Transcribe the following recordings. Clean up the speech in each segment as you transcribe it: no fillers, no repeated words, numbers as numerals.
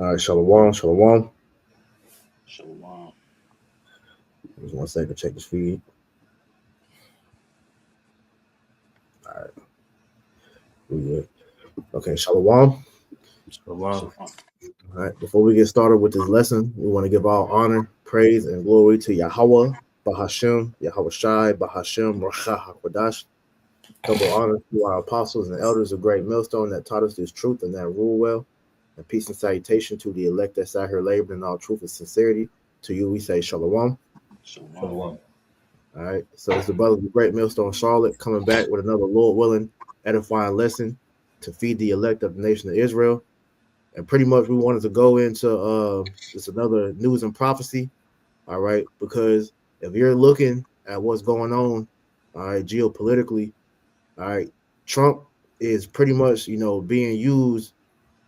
All right, shalom, shalom. Shalom. Just 1 second, check this feed. All right, we good. Okay, shalom. Shalom. All right, before we get started with this lesson, we want to give all honor, praise, and glory to Yahweh, Bahashem, Yahweh Shai, Bahashem, Racha HaKodash. Double honor to our apostles and elders of Great Millstone that taught us this truth and that rule well. And peace and salutation to the elect that sat here laboring in all truth and sincerity. To you, we say shalom. Shalom. All right. So it's the brothers of Great Millstone Charlotte coming back with another Lord willing edifying lesson to feed the elect of the nation of Israel. And pretty much we wanted to go into just another news and prophecy. All right. Because if you're looking at what's going on, all right, geopolitically, all right, Trump is pretty much, being used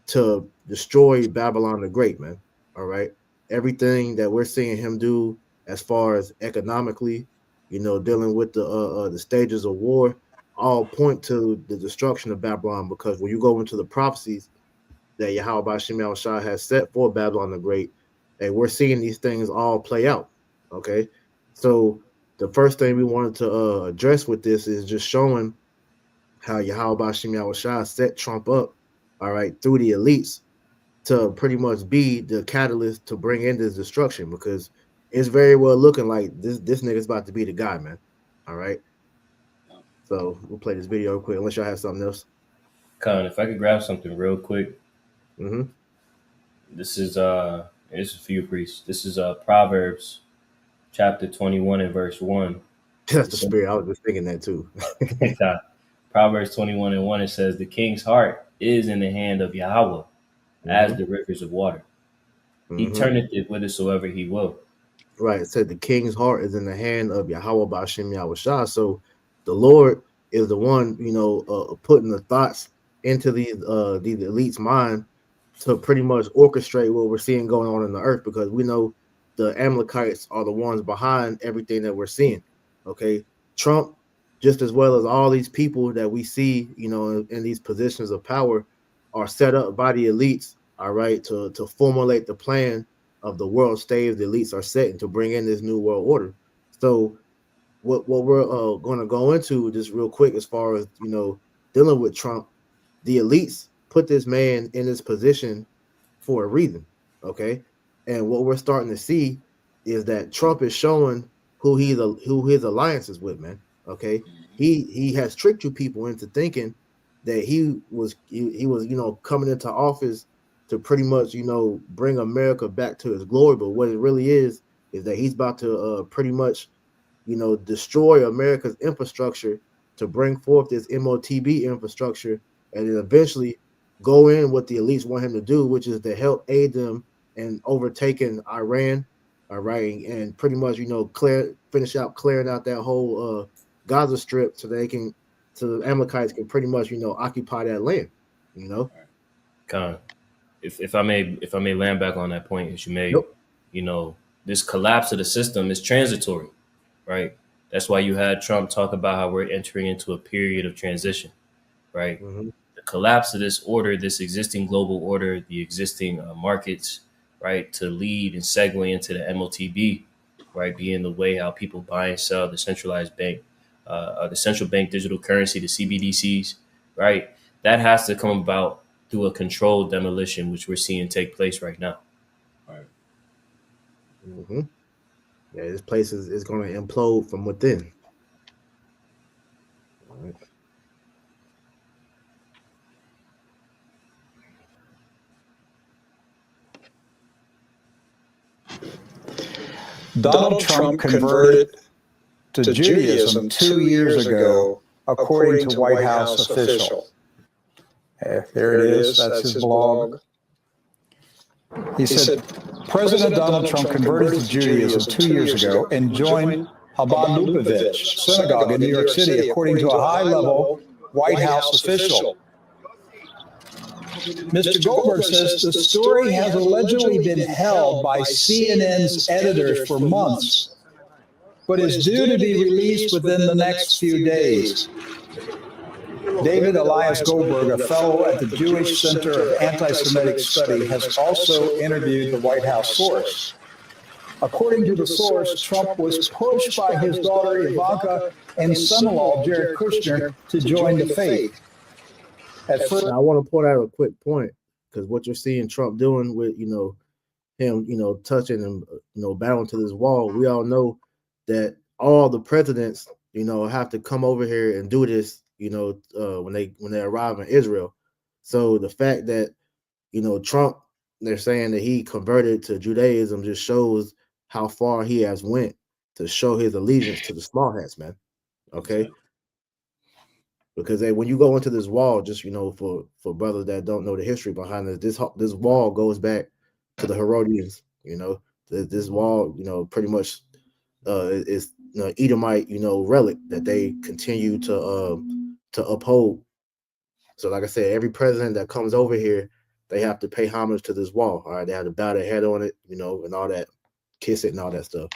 to destroy Babylon the Great, man. All right. Everything that we're seeing him do as far as economically, dealing with the stages of war, all point to the destruction of Babylon. Because when you go into the prophecies that Yahweh Bashim Yahushua has set for Babylon the Great, and we're seeing these things all play out. Okay. So the first thing we wanted to address with this is just showing how Yahweh Bashim Yahushua set Trump up, all right, through the elites to pretty much be the catalyst to bring in this destruction, because it's very well looking like this nigga's about to be the guy, man. All right. So we'll play this video real quick, unless y'all have something else. Con, if I could grab something real quick. Mm-hmm. This is for you, priest. This is Proverbs chapter 21 and verse 1. That's the spirit. I was just thinking that too. Proverbs 21 and 1, it says, the king's heart is in the hand of Yahweh, as the rivers of water. He turneth it whithersoever he will. Right. It said the king's heart is in the hand of Yahweh Bashim Yahushua. So the Lord is the one, putting the thoughts into these elites' mind to pretty much orchestrate what we're seeing going on in the earth, because we know the Amalekites are the ones behind everything that we're seeing. Okay. Trump, just as well as all these people that we see, in these positions of power, are set up by the elites, all right, to formulate the plan of the world stage the elites are setting to bring in this new world order. So what we're going to go into just real quick, as far as, dealing with Trump, the elites put this man in this position for a reason, okay? And what we're starting to see is that Trump is showing who his alliance is with, man. Okay, he has tricked you people into thinking that he was coming into office to pretty much bring America back to its glory. But what it really is that he's about to pretty much destroy America's infrastructure to bring forth this MOTB infrastructure, and then eventually go in what the elites want him to do, which is to help aid them in overtaking Iran. All right, and pretty much finish out clearing out that whole Gaza Strip, so the Amalekites can pretty much occupy that land. Con, if I may land back on that point, as you made, this collapse of the system is transitory, right? That's why you had Trump talk about how we're entering into a period of transition, right? The collapse of this order, this existing global order, the existing markets, right, to lead and segue into the MOTB, right, being the way how people buy and sell the centralized bank, the central bank digital currency, the CBDCs, right? That has to come about through a controlled demolition, which we're seeing take place right now. Right. Yeah, this place is going to implode from within. All right. Donald Trump converted to Judaism 2 years ago, according to White House official. There it is. That's his blog. He said, President Donald Trump converted to Judaism 2 years ago and joined Chabad Lubavitch Synagogue in New York City, according to a high-level White House official. Mr. Goldberg says the story has allegedly been held by CNN's editors for months, but is due to be released within the next few days. David Elias Goldberg, a fellow at the Jewish Center of Anti-Semitic Study, has also interviewed the White House source. According to the source, Trump was pushed by his daughter Ivanka and son-in-law Jared Kushner to join the faith. At first, now, I want to point out a quick point, because what you're seeing Trump doing with, him, touching and, bowing to this wall, we all know that all the presidents, have to come over here and do this, when they arrive in Israel. So the fact that, Trump, they're saying that he converted to Judaism just shows how far he has went to show his allegiance to the small hats, man. Okay. Because when you go into this wall, just, for brothers that don't know the history behind it, this wall goes back to the Herodians, this wall, pretty much is Edomite, relic that they continue to uphold. So like I said, every president that comes over here, they have to pay homage to this wall. All right. They have to bow their head on it, and all that, kiss it and all that stuff.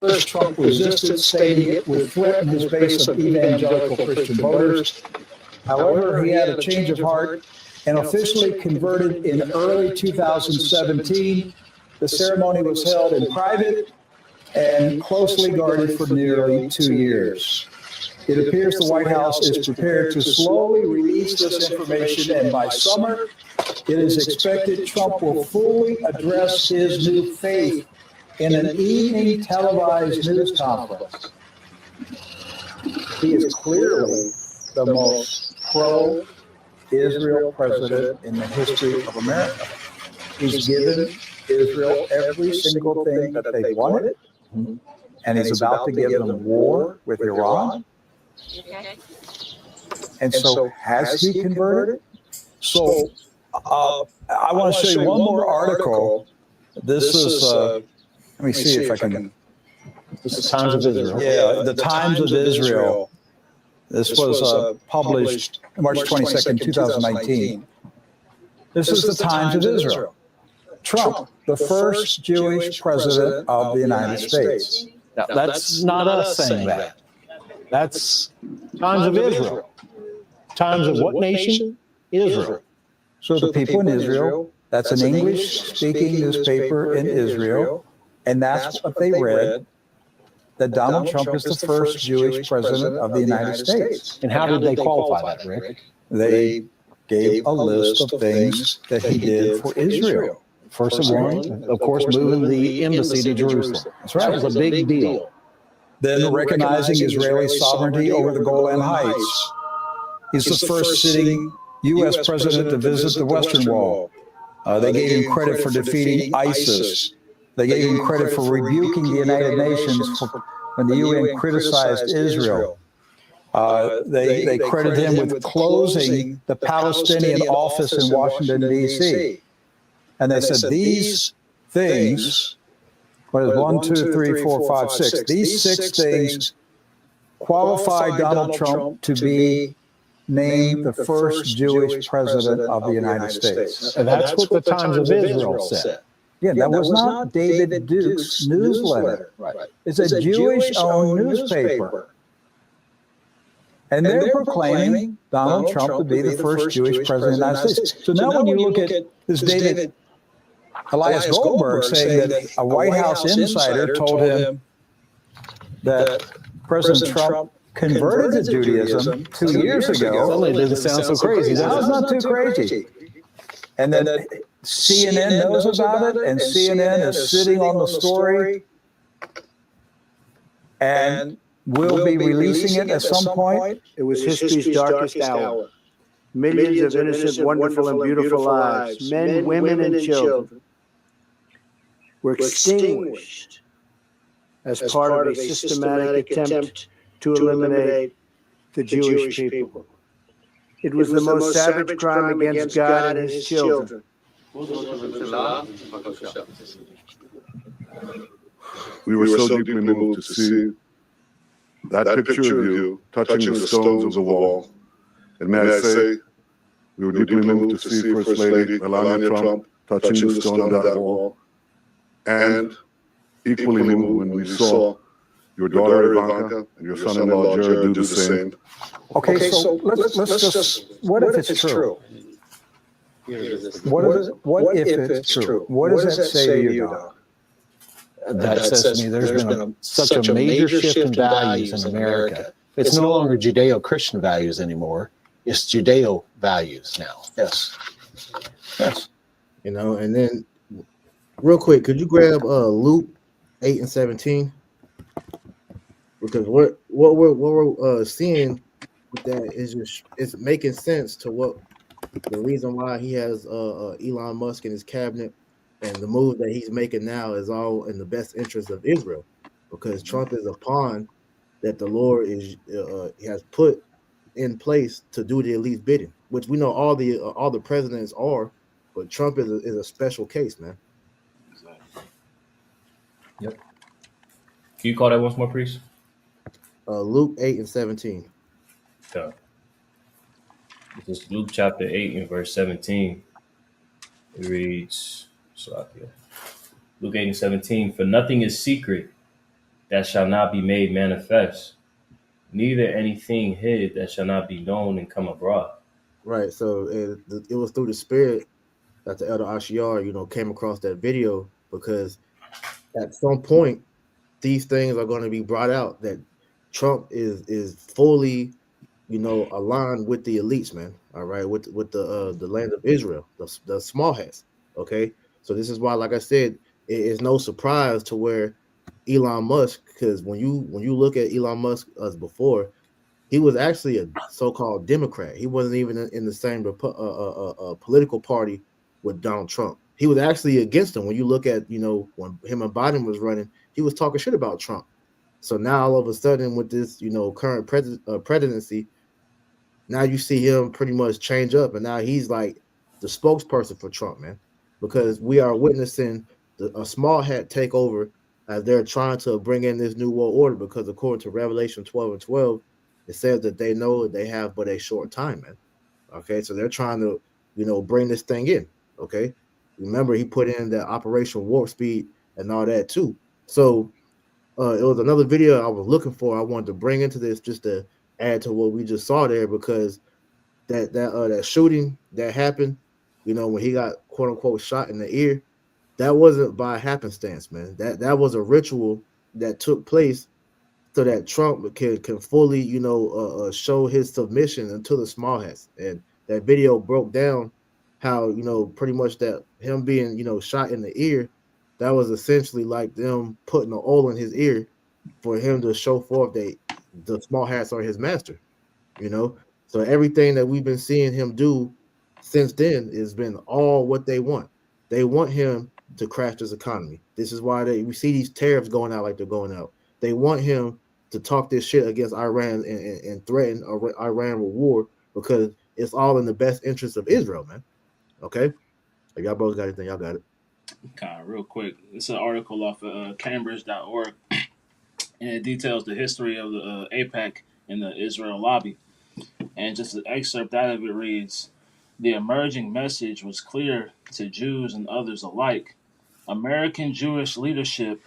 First, Trump resisted, stating it would threaten his base of evangelical Christian voters. However, he had a change of heart and officially converted in early 2017. The ceremony was held in private and closely guarded for nearly 2 years. It appears the White House is prepared to slowly release this information, and by summer, it is expected Trump will fully address his new faith in an evening televised news conference. He is clearly the most pro-Israel president in the history of America. He's given Israel every single thing that they wanted, and he's about to give them war with Iran. And so, has he converted? So, I want to show you one more article. This is, let me see if I can. This is Times of Israel. Yeah, the Times of Israel. This was published March 22nd, 2019. This is the Times of Israel. Trump, the first Jewish president of the United States. Now, that's not us saying that. That's Times of Israel. Times of what nation? Israel. So the people in Israel, that's an English-speaking newspaper in Israel, and that's what they read, that Donald Trump is the first Jewish president of the United States. And how did they qualify that, Rick? They gave a list of things that he did for Israel. First of all, of course, moving the embassy to Jerusalem. That's right. That was a big deal. Then recognizing Israeli sovereignty over the Golan Heights. He's the first sitting U.S. president to visit the Western Wall. They gave him credit for defeating ISIS. They gave him credit for rebuking the United Nations when the UN criticized Israel. They credit him with closing the Palestinian office in Washington, D.C. And they said these things, what is 1, 2, 3, 4, 5, 6, these 6 things qualify Donald Trump to be named the first Jewish president of the United States. And that's what the Times of Israel said. Yeah, that was not David Duke's newsletter. It's a Jewish-owned newspaper. And they're proclaiming Donald Trump to be the first Jewish president of the United States. So now when you look at this David Elias Goldberg saying that a White House insider told him that President Trump converted to Judaism 2 years ago. Suddenly it doesn't sound so crazy. That's not too crazy. And then CNN knows about it, and CNN is sitting on the story and will be releasing it at some point. It was history's darkest hour. Millions of innocent, wonderful, and beautiful lives, men, women, and children, were extinguished as part of a systematic attempt to eliminate the Jewish people. It was the most savage crime against God and his children. We were so deeply moved to see that picture of you touching the stones of the wall. And may I say, we were deeply moved to see First Lady Melania Trump touching the stone of that wall. And equally moved when we saw Your daughter Ivanka and your son-in-law Jared do the same. Okay, so let's just, what if it's true? What if it's true? What does that say to you, Doc? That says to me there's been such a major shift in values in America. It's no longer Judeo-Christian values anymore. It's Judeo values now. Yes. You know, and then real quick, could you grab Luke 8:17? Because what we're seeing with that is just it's making sense to what the reason why he has Elon Musk in his cabinet, and the move that he's making now is all in the best interest of Israel, because Trump is a pawn that the Lord has put in place to do the elite bidding, which we know all the presidents are, but Trump is a special case, man. Exactly. Yep. Can you call that once more, priest? Luke 8:17. Okay. This is Luke chapter 8 and verse 17. It reads, Luke 8:17, for nothing is secret that shall not be made manifest, neither anything hid that shall not be known and come abroad. Right. So it was through the Spirit that the Elder Ashiar, came across that video, because at some point these things are going to be brought out that Trump is fully, aligned with the elites, man. All right, with the land of Israel, the small hats. Okay, so this is why, like I said, it is no surprise to where Elon Musk, because when you look at Elon Musk as before, he was actually a so-called Democrat. He wasn't even in the same political party with Donald Trump. He was actually against him. When you look at, when him and Biden was running, he was talking shit about Trump. So now all of a sudden with this, current presidency, now you see him pretty much change up, and now he's like the spokesperson for Trump, man, because we are witnessing a small hat take over as they're trying to bring in this new world order, because according to Revelation 12:12, it says that they know they have but a short time, man. Okay, so they're trying to, bring this thing in. Okay, remember he put in the Operation Warp Speed and all that too. So it was another video I was looking for. I wanted to bring into this just to add to what we just saw there, because that shooting that happened, when he got quote unquote shot in the ear, that wasn't by happenstance, man. That was a ritual that took place so that Trump can fully, show his submission unto the small hats. And that video broke down how, pretty much that him being, shot in the ear, that was essentially like them putting the oil in his ear for him to show forth the small hats are his master, So everything that we've been seeing him do since then has been all what they want. They want him to crash this economy. This is why we see these tariffs going out like they're going out. They want him to talk this shit against Iran and threaten Iran with war, because it's all in the best interest of Israel, man. Okay? If y'all both got anything, y'all got it. Kind of real quick. It's an article off of Cambridge.org, and it details the history of the AIPAC and the Israel lobby. And just an excerpt out of it reads, the emerging message was clear to Jews and others alike. American Jewish leadership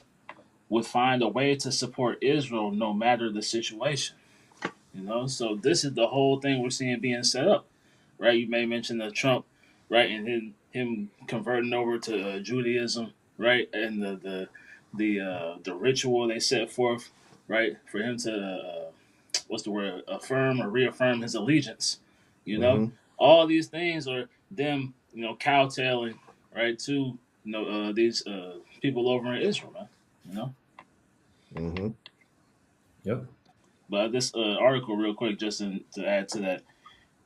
would find a way to support Israel no matter the situation. So this is the whole thing we're seeing being set up, right? You may mention the Trump, right, and him converting over to Judaism, right, and the ritual they set forth, right, for him to affirm or reaffirm his allegiance. All these things are them, cowtailing, right, to these people over in Israel, man. Yep. But this article, real quick, just to add to that,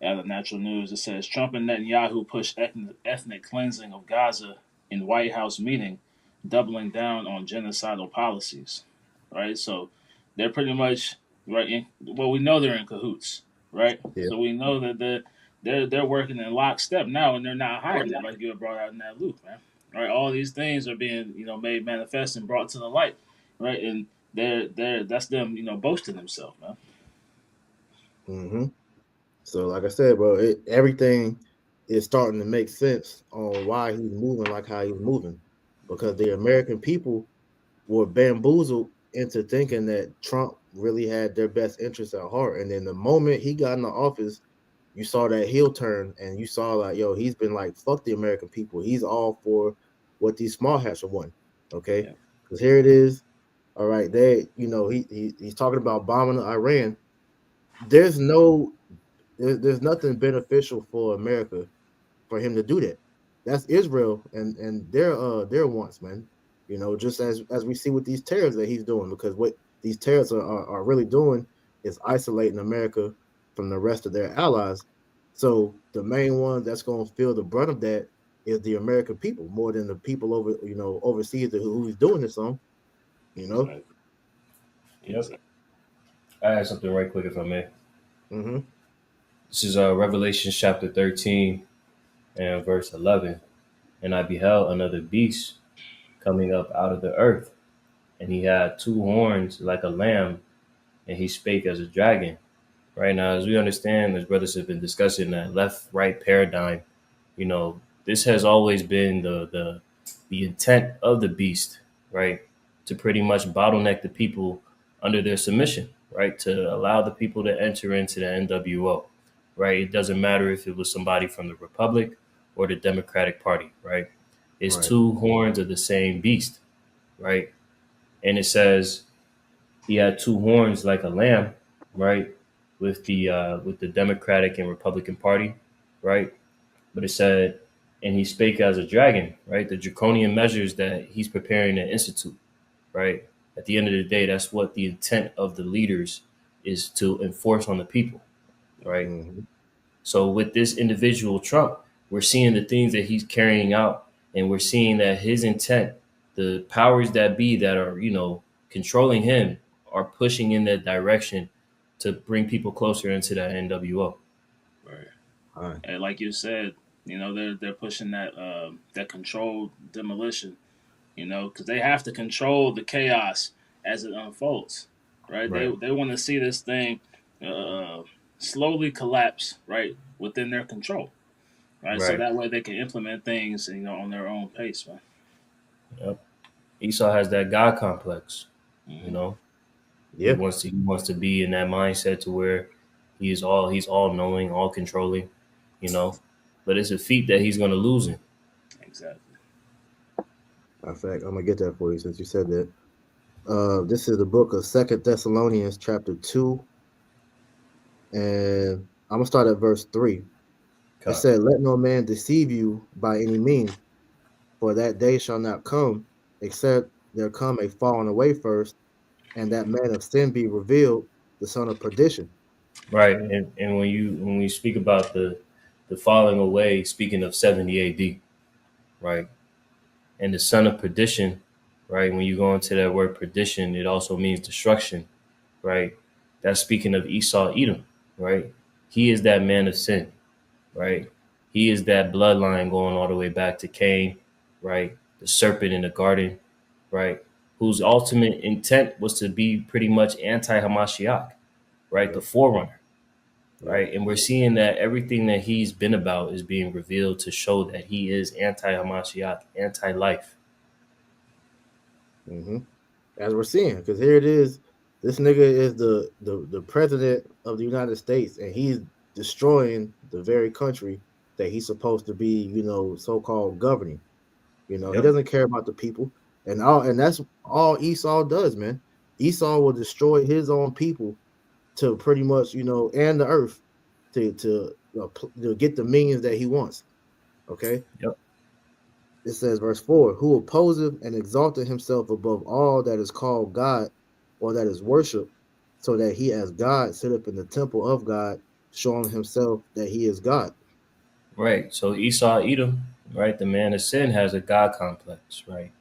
out of Natural News, it says Trump and Netanyahu push ethnic cleansing of Gaza in White House meeting, doubling down on genocidal policies. Right, so they're pretty much right. We know they're in cahoots, right? Yeah. So we know that they're working in lockstep now, and they're not hiding it like you had brought out in that loop, man. Right, all these things are being made manifest and brought to the light, right? And that's them boasting themselves, man. So like I said, bro, everything is starting to make sense on why he's moving like how he's moving, because the American people were bamboozled into thinking that Trump really had their best interests at heart. And then the moment he got in the office, you saw that heel turn, and you saw like, yo, he's been like, fuck the American people. He's all for what these small hats are wanting. Okay, because here it is. All right, he's talking about bombing Iran. There's nothing beneficial for America for him to do that. That's Israel and their wants, man. Just as we see with these tariffs that he's doing, because what these tariffs are really doing is isolating America from the rest of their allies. So the main one that's going to feel the brunt of that is the American people, more than the people overseas who he's doing this on. Exactly. Yep. I have something right quick, if I may. Mm-hmm. This is Revelation chapter 13 and verse 11. And I beheld another beast coming up out of the earth, and he had 2 horns like a lamb, and he spake as a dragon. Right now, as we understand, as brothers have been discussing that left-right paradigm, this has always been the intent of the beast, right? To pretty much bottleneck the people under their submission, right? To allow the people to enter into the NWO, right? It doesn't matter if it was somebody from the Republic or the Democratic Party, right? It's Right. 2 horns of the same beast, right? And it says he had 2 horns like a lamb, right? With the Democratic and Republican Party, right? But it said, and he spake as a dragon, right? The draconian measures that he's preparing to institute, right? At the end of the day, that's what the intent of the leaders is, to enforce on the people, right? Mm-hmm. So with this individual Trump, we're seeing the things that he's carrying out, and we're seeing that his intent, the powers that be that are, controlling him, are pushing in that direction to bring people closer into that NWO. Right. And like you said, they're pushing that controlled demolition, because they have to control the chaos as it unfolds, right? They want to see this thing slowly collapse, right, within their control, right? So that way they can implement things, on their own pace, man. Yep. Esau has that God complex, Yeah. He wants to be in that mindset to where he's all knowing, all controlling, But it's a feat that he's going to lose in. Exactly. In fact, I'm gonna get that for you since you said that. This is the book of 2 Thessalonians chapter 2, and I'm gonna start at verse 3. It said, "Let no man deceive you by any means, for that day shall not come, except there come a falling away first, and that man of sin be revealed, the son of perdition." Right, and when we speak about the falling away, speaking of 70 AD, right, and the son of perdition, right, when you go into that word perdition, it also means destruction, right? That's speaking of Esau, Edom, right? He is that man of sin, right? He is that bloodline going all the way back to Cain, right? The serpent in the garden, right? Whose ultimate intent was to be pretty much anti-Hamashiach, right? The forerunner, right? And we're seeing that everything that he's been about is being revealed to show that he is anti-Hamashiach, anti-life. Mm-hmm. As we're seeing, because here it is, this nigga is the president of the United States, and he's destroying the very country that he's supposed to be, so-called governing. He doesn't care about the people, and that's all Esau does, man. Esau will destroy his own people to pretty much, and the earth to get the minions that he wants. Okay. Yep. It says, verse 4, "Who opposeth and exalteth himself above all that is called God or that is worshipped, so that he as God sitteth in the temple of God, showing himself that he is God." Right. So Esau, Edom, right, the man of sin, has a God complex, right?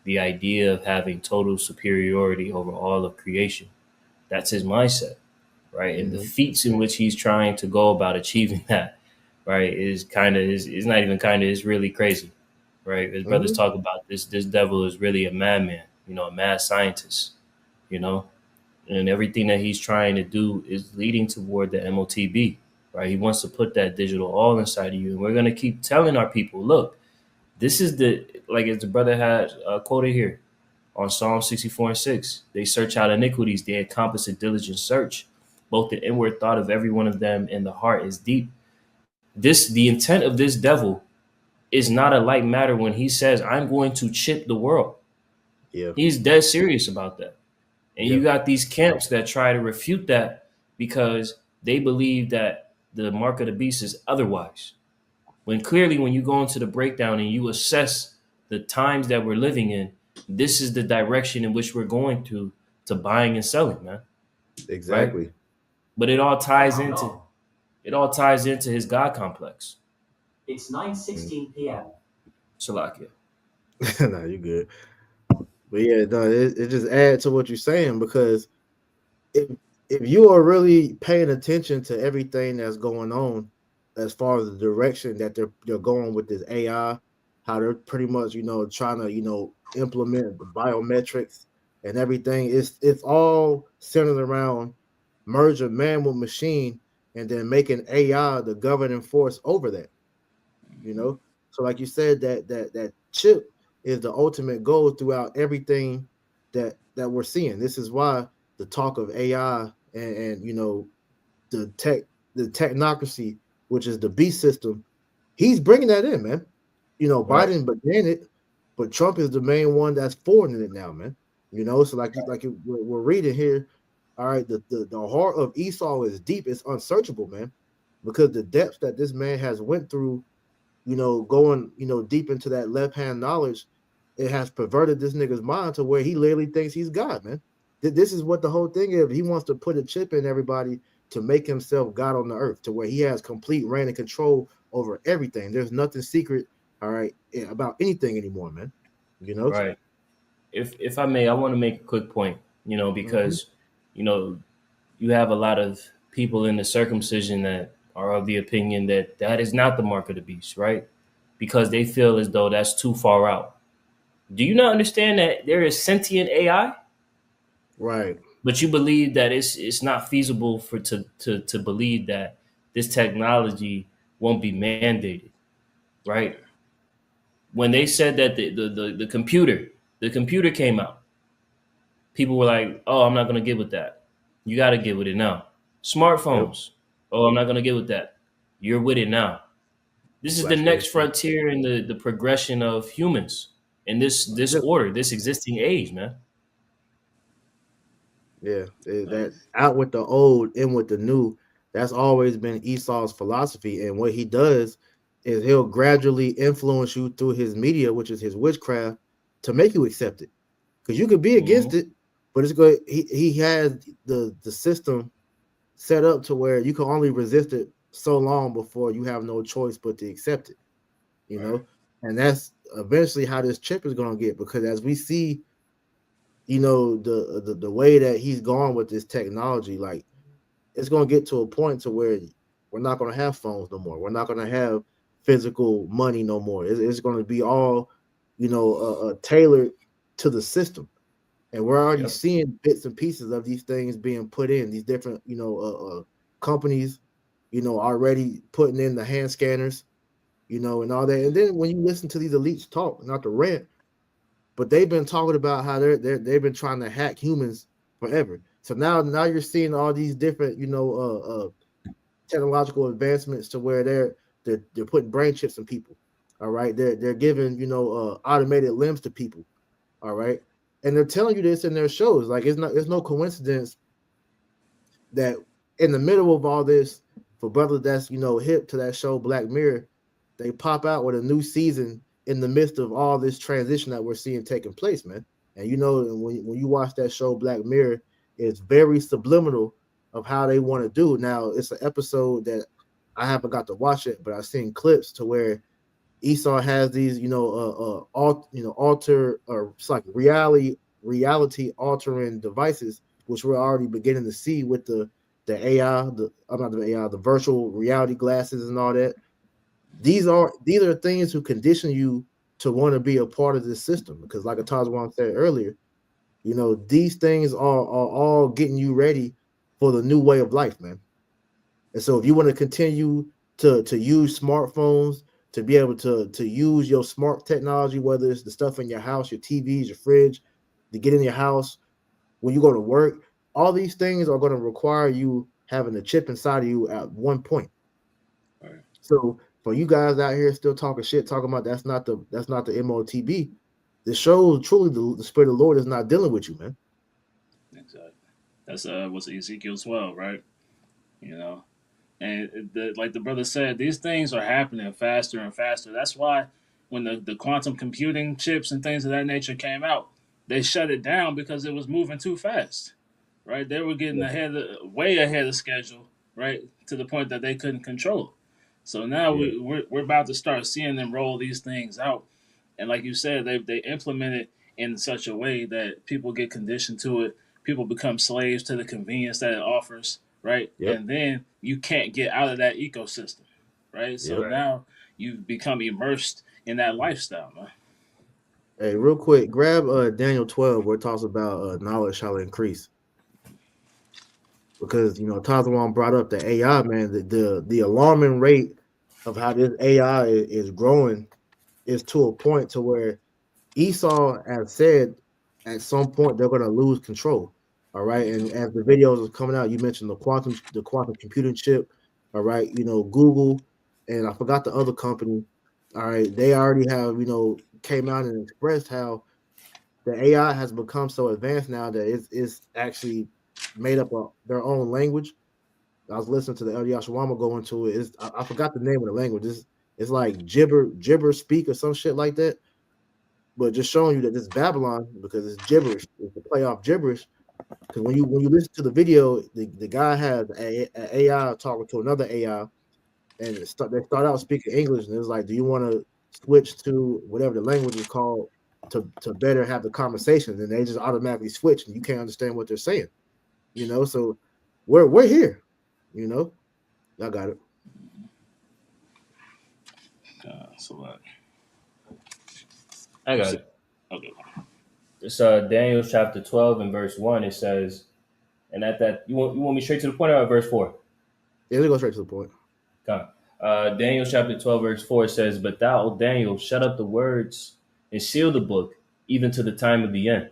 The idea of having total superiority over all of creation. That's his mindset, right? And the feats in which he's trying to go about achieving that, right, is really crazy, right? As brothers talk about this devil is really a madman, a mad scientist, and everything that he's trying to do is leading toward the MOTB, right? He wants to put that digital all inside of you. And we're going to keep telling our people, look, this is like as the brother had quoted here, on Psalm 64:6. They search out iniquities, they encompass a diligent search. Both the inward thought of every one of them and the heart is deep. The intent of this devil is not a light matter when he says, I'm going to chip the world. Yeah. He's dead serious about that. And you got these camps that try to refute that because they believe that the mark of the beast is otherwise. When clearly, when you go into the breakdown and you assess the times that we're living in, this is the direction in which we're going to buying and selling, man. Exactly. Right? But it all ties into his God complex. It's 9:16 p.m. Shalakia. No, you good. But yeah, no, it just adds to what you're saying, because if you are really paying attention to everything that's going on as far as the direction that they're going with this AI, how they're pretty much, trying to, implement the biometrics and everything, it's all centered around merging man with machine and then making AI the governing force over that. So like you said, that chip is the ultimate goal throughout everything that we're seeing. This is why the talk of AI and the technocracy, which is the beast system, he's bringing that in, man. Biden began it, but Trump is the main one that's forwarding it now, man. So we're reading here. All right, the heart of Esau is deep, it's unsearchable, man, because the depths that this man has went through, going, deep into that left-hand knowledge, it has perverted this nigga's mind to where he literally thinks he's God, man. This is what the whole thing is. He wants to put a chip in everybody to make himself God on the earth, to where he has complete reign and control over everything. There's nothing secret, all right, about anything anymore, man. Right. If I may, I want to make a quick point, because, you have a lot of people in the circumcision that are of the opinion that is not the mark of the beast, right? Because they feel as though that's too far out. Do you not understand that there is sentient AI? Right. But you believe that it's not feasible to believe that this technology won't be mandated, right? When they said that the computer came out, people were like, "Oh, I'm not going to get with that." You got to get with it now. Smartphones. Yep. Oh, I'm not going to get with that. You're with it now. This is the next frontier in the progression of humans in this order, this existing age, man. Yeah, that out with the old, in with the new. That's always been Esau's philosophy. And what he does is he'll gradually influence you through his media, which is his witchcraft, to make you accept it. Because you could be against it, but it's good. He has the system set up to where you can only resist it so long before you have no choice but to accept it. And that's eventually how this chip is going to get, because as we see, the way that he's gone with this technology, like, it's going to get to a point to where we're not going to have phones no more. We're not going to have physical money no more. It's going to be all, tailored to the system. And we're already seeing bits and pieces of these things being put in, these different, companies, already putting in the hand scanners, and all that. And then when you listen to these elites talk, not to rant, but they've been talking about how they've been trying to hack humans forever. So now you're seeing all these different, technological advancements to where they're putting brain chips in people. All right, they're giving automated limbs to people. All right, and they're telling you this in their shows. Like, it's no coincidence that in the middle of all this, for brothers that's hip to that show Black Mirror, they pop out with a new season in the midst of all this transition that we're seeing taking place, man. And when you watch that show Black Mirror, it's very subliminal of how they want to do. Now, it's an episode that I haven't got to watch it, but I've seen clips to where Esau has these, alter, or it's like reality altering devices, which we're already beginning to see with the AI, the virtual reality glasses and all that. These are things who condition you to want to be a part of this system, because like Atazwan said earlier, these things are all getting you ready for the new way of life, man. And so if you want to continue to use smartphones, to be able to use your smart technology, whether it's the stuff in your house, your TVs, your fridge, to get in your house, when you go to work, all these things are going to require you having a chip inside of you at one point. Right. So for you guys out here still talking shit, talking about that's not the MOTB, this shows truly the Spirit of the Lord is not dealing with you, man. Exactly. That's what's Ezekiel 12, right? You know, and like the brother said, these things are happening faster and faster. That's why when the quantum computing chips and things of that nature came out, they shut it down because it was moving too fast, right? They were getting way ahead of schedule, right, to the point that they couldn't control. So now we're about to start seeing them roll these things out, and like you said, they implement it in such a way that people get conditioned to it. People become slaves to the convenience that it offers, right? Yep. And then you can't get out of that ecosystem, right? So now you become immersed in that lifestyle, man. Hey, real quick, grab Daniel 12 where it talks about knowledge shall increase. Because Tazwan brought up the AI, man. The alarming rate of how this AI is growing is to a point to where Esau has said at some point they're going to lose control. All right, and as the videos are coming out, you mentioned the quantum computing chip. All right, Google, and I forgot the other company. All right, they already have came out and expressed how the AI has become so advanced now that it's actually made up their own language. I was listening to the El Yashawama go into it. I forgot the name of the language. It's like gibber speak or some shit like that. But just showing you that this Babylon, because it's gibberish, it's the play off gibberish. Because when you listen to the video, the guy has an AI talking to another AI, and they start out speaking English, and it's like, do you want to switch to whatever the language is called to better have the conversation? And they just automatically switch, and you can't understand what they're saying. So we're here. I got it. I got it. Okay. It's Daniel chapter 12 and verse 1. It says, and at that, you want me straight to the point or verse 4? Yeah, let's go straight to the point. Okay. Daniel chapter 12 verse 4 it says, but thou, O Daniel, shut up the words and seal the book, even to the time of the end.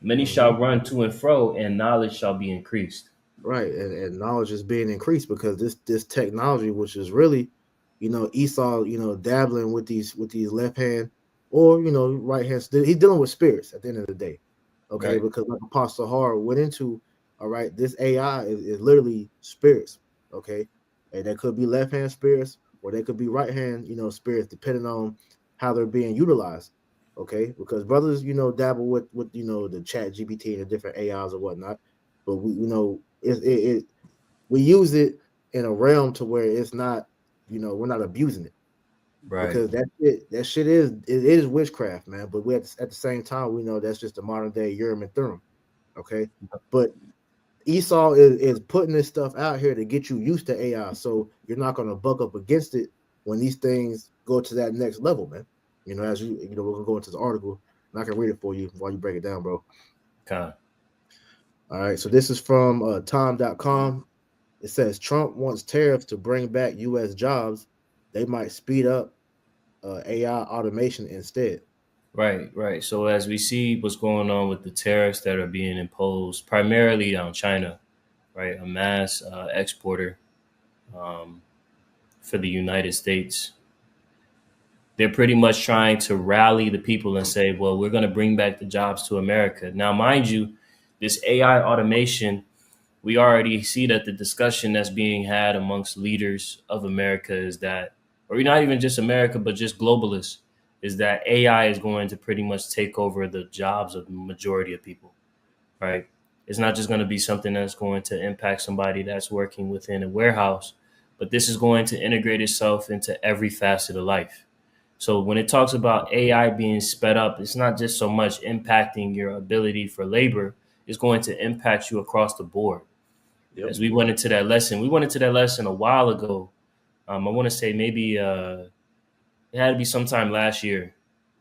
Many shall run to and fro, and knowledge shall be increased. Right, and knowledge is being increased because this technology, which is really, Esau, dabbling with these left hand or right hand. He's dealing with spirits at the end of the day, okay? Right. Because like Apostle Har went into, all right, this AI is literally spirits, okay, and that could be left hand spirits or they could be right hand, spirits, depending on how they're being utilized, okay? Because brothers, dabble with the Chat GPT and the different AIs or whatnot, but we we use it in a realm to where it's not, we're not abusing it, right? Because that shit is witchcraft, man. But we at the same time we know that's just a modern day Urim and Thummim, okay? But Esau is putting this stuff out here to get you used to AI, so you're not going to buck up against it when these things go to that next level, man. As we're gonna go into the article, and I can read it for you while you break it down, bro. Okay. All right, so this is from time.com. It says Trump wants tariffs to bring back U.S. jobs. They might speed up AI automation instead. Right. So as we see what's going on with the tariffs that are being imposed primarily on China, right, a mass exporter for the United States, they're pretty much trying to rally the people and say, well, we're going to bring back the jobs to America. Now, mind you, this AI automation, we already see that the discussion that's being had amongst leaders of America is that, or not even just America, but just globalists, is that AI is going to pretty much take over the jobs of the majority of people, right? It's not just going to be something that's going to impact somebody that's working within a warehouse, but this is going to integrate itself into every facet of life. So when it talks about AI being sped up, it's not just so much impacting your ability for labor, it's going to impact you across the board. Yep. As we went into that lesson a while ago. I want to say maybe it had to be sometime last year.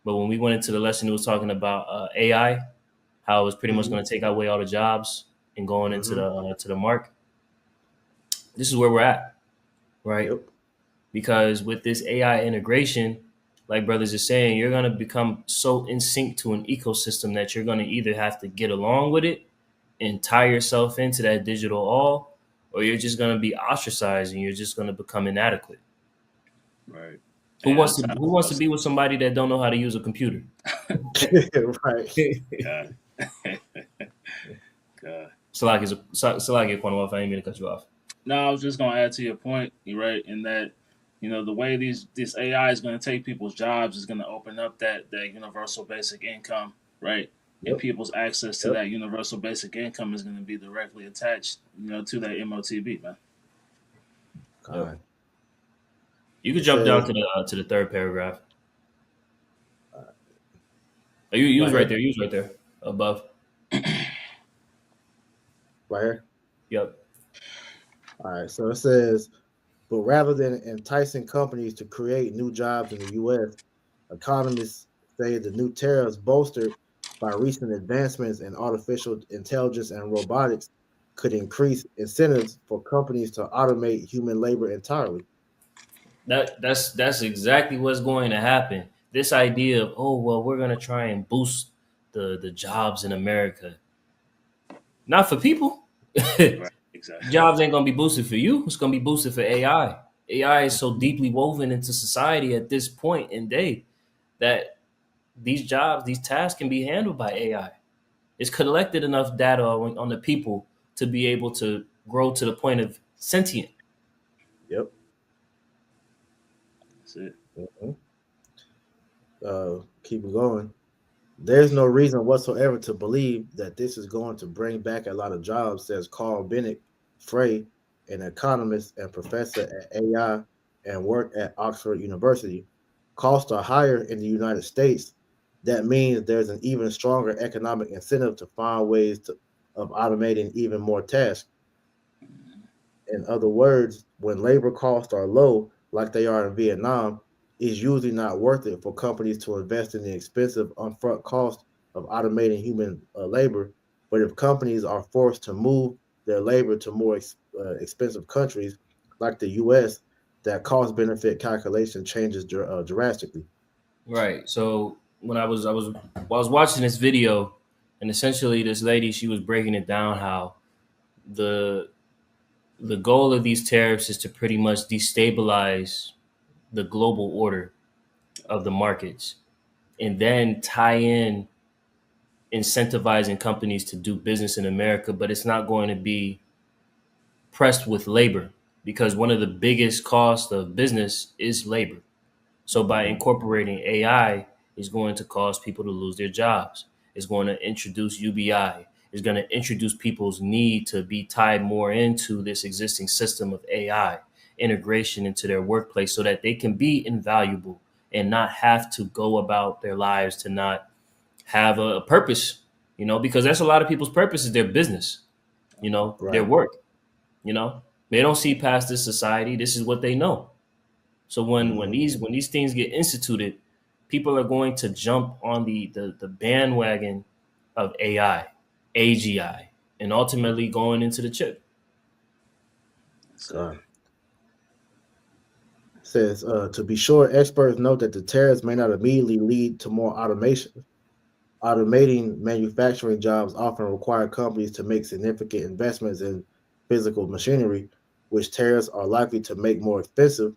But when we went into the lesson, it was talking about AI, how it was pretty much going to take away all the jobs and going into the mark. This is where we're at, right? Yep. Because with this AI integration, like brothers are saying, you're going to become so in sync to an ecosystem that you're going to either have to get along with it and tie yourself into that digital all, or you're just going to be ostracized and you're just going to become inadequate. Right. Who wants to be with somebody that don't know how to use a computer? Right. God. God. Salaki Kwanwaf, I ain't mean to cut you off. No, I was just gonna add to your point. You're right in that, the way this AI is gonna take people's jobs is gonna open up that universal basic income, right? Yep. And people's access to that universal basic income is gonna be directly attached, to that MOTB, man. God. You could jump down to the third paragraph. You was right there. You was right there above. Right here. Yep. All right. So it says, but rather than enticing companies to create new jobs in the U.S., economists say the new tariffs bolstered by recent advancements in artificial intelligence and robotics could increase incentives for companies to automate human labor entirely. That's exactly what's going to happen. This idea of, we're going to try and boost the jobs in America. Not for people. Right, exactly. Jobs ain't going to be boosted for you. It's going to be boosted for AI. AI is so deeply woven into society at this point in day that these jobs, these tasks can be handled by AI. It's collected enough data on the people to be able to grow to the point of sentient. Yep. That's it. Mm-hmm. Keep it going. There's no reason whatsoever to believe that this is going to bring back a lot of jobs, says Carl Bennett Frey, an economist and professor at AI and work at Oxford University. Costs are higher in the United States. That means there's an even stronger economic incentive to find ways of automating even more tasks. In other words, when labor costs are low, like they are in Vietnam, it's usually not worth it for companies to invest in the expensive upfront cost of automating human labor. But if companies are forced to move their labor to more expensive countries like the U.S., that cost-benefit calculation changes drastically. Right. So when I was watching this video, and essentially this lady, she was breaking it down how the goal of these tariffs is to pretty much destabilize the global order of the markets, and then tie in incentivizing companies to do business in America, but it's not going to be pressed with labor because one of the biggest costs of business is labor. So by incorporating AI, it's going to cause people to lose their jobs. It's going to introduce UBI. It's going to introduce people's need to be tied more into this existing system of AI integration into their workplace so that they can be invaluable and not have to go about their lives to not have a purpose, because that's a lot of people's purpose is their business, Right. Their work, they don't see past this society. This is what they know. So when these things get instituted, people are going to jump on the bandwagon of AI, AGI, and ultimately going into the chip. Says, to be sure, experts note that the tariffs may not immediately lead to more automation. Automating manufacturing jobs often require companies to make significant investments in physical machinery, which tariffs are likely to make more expensive.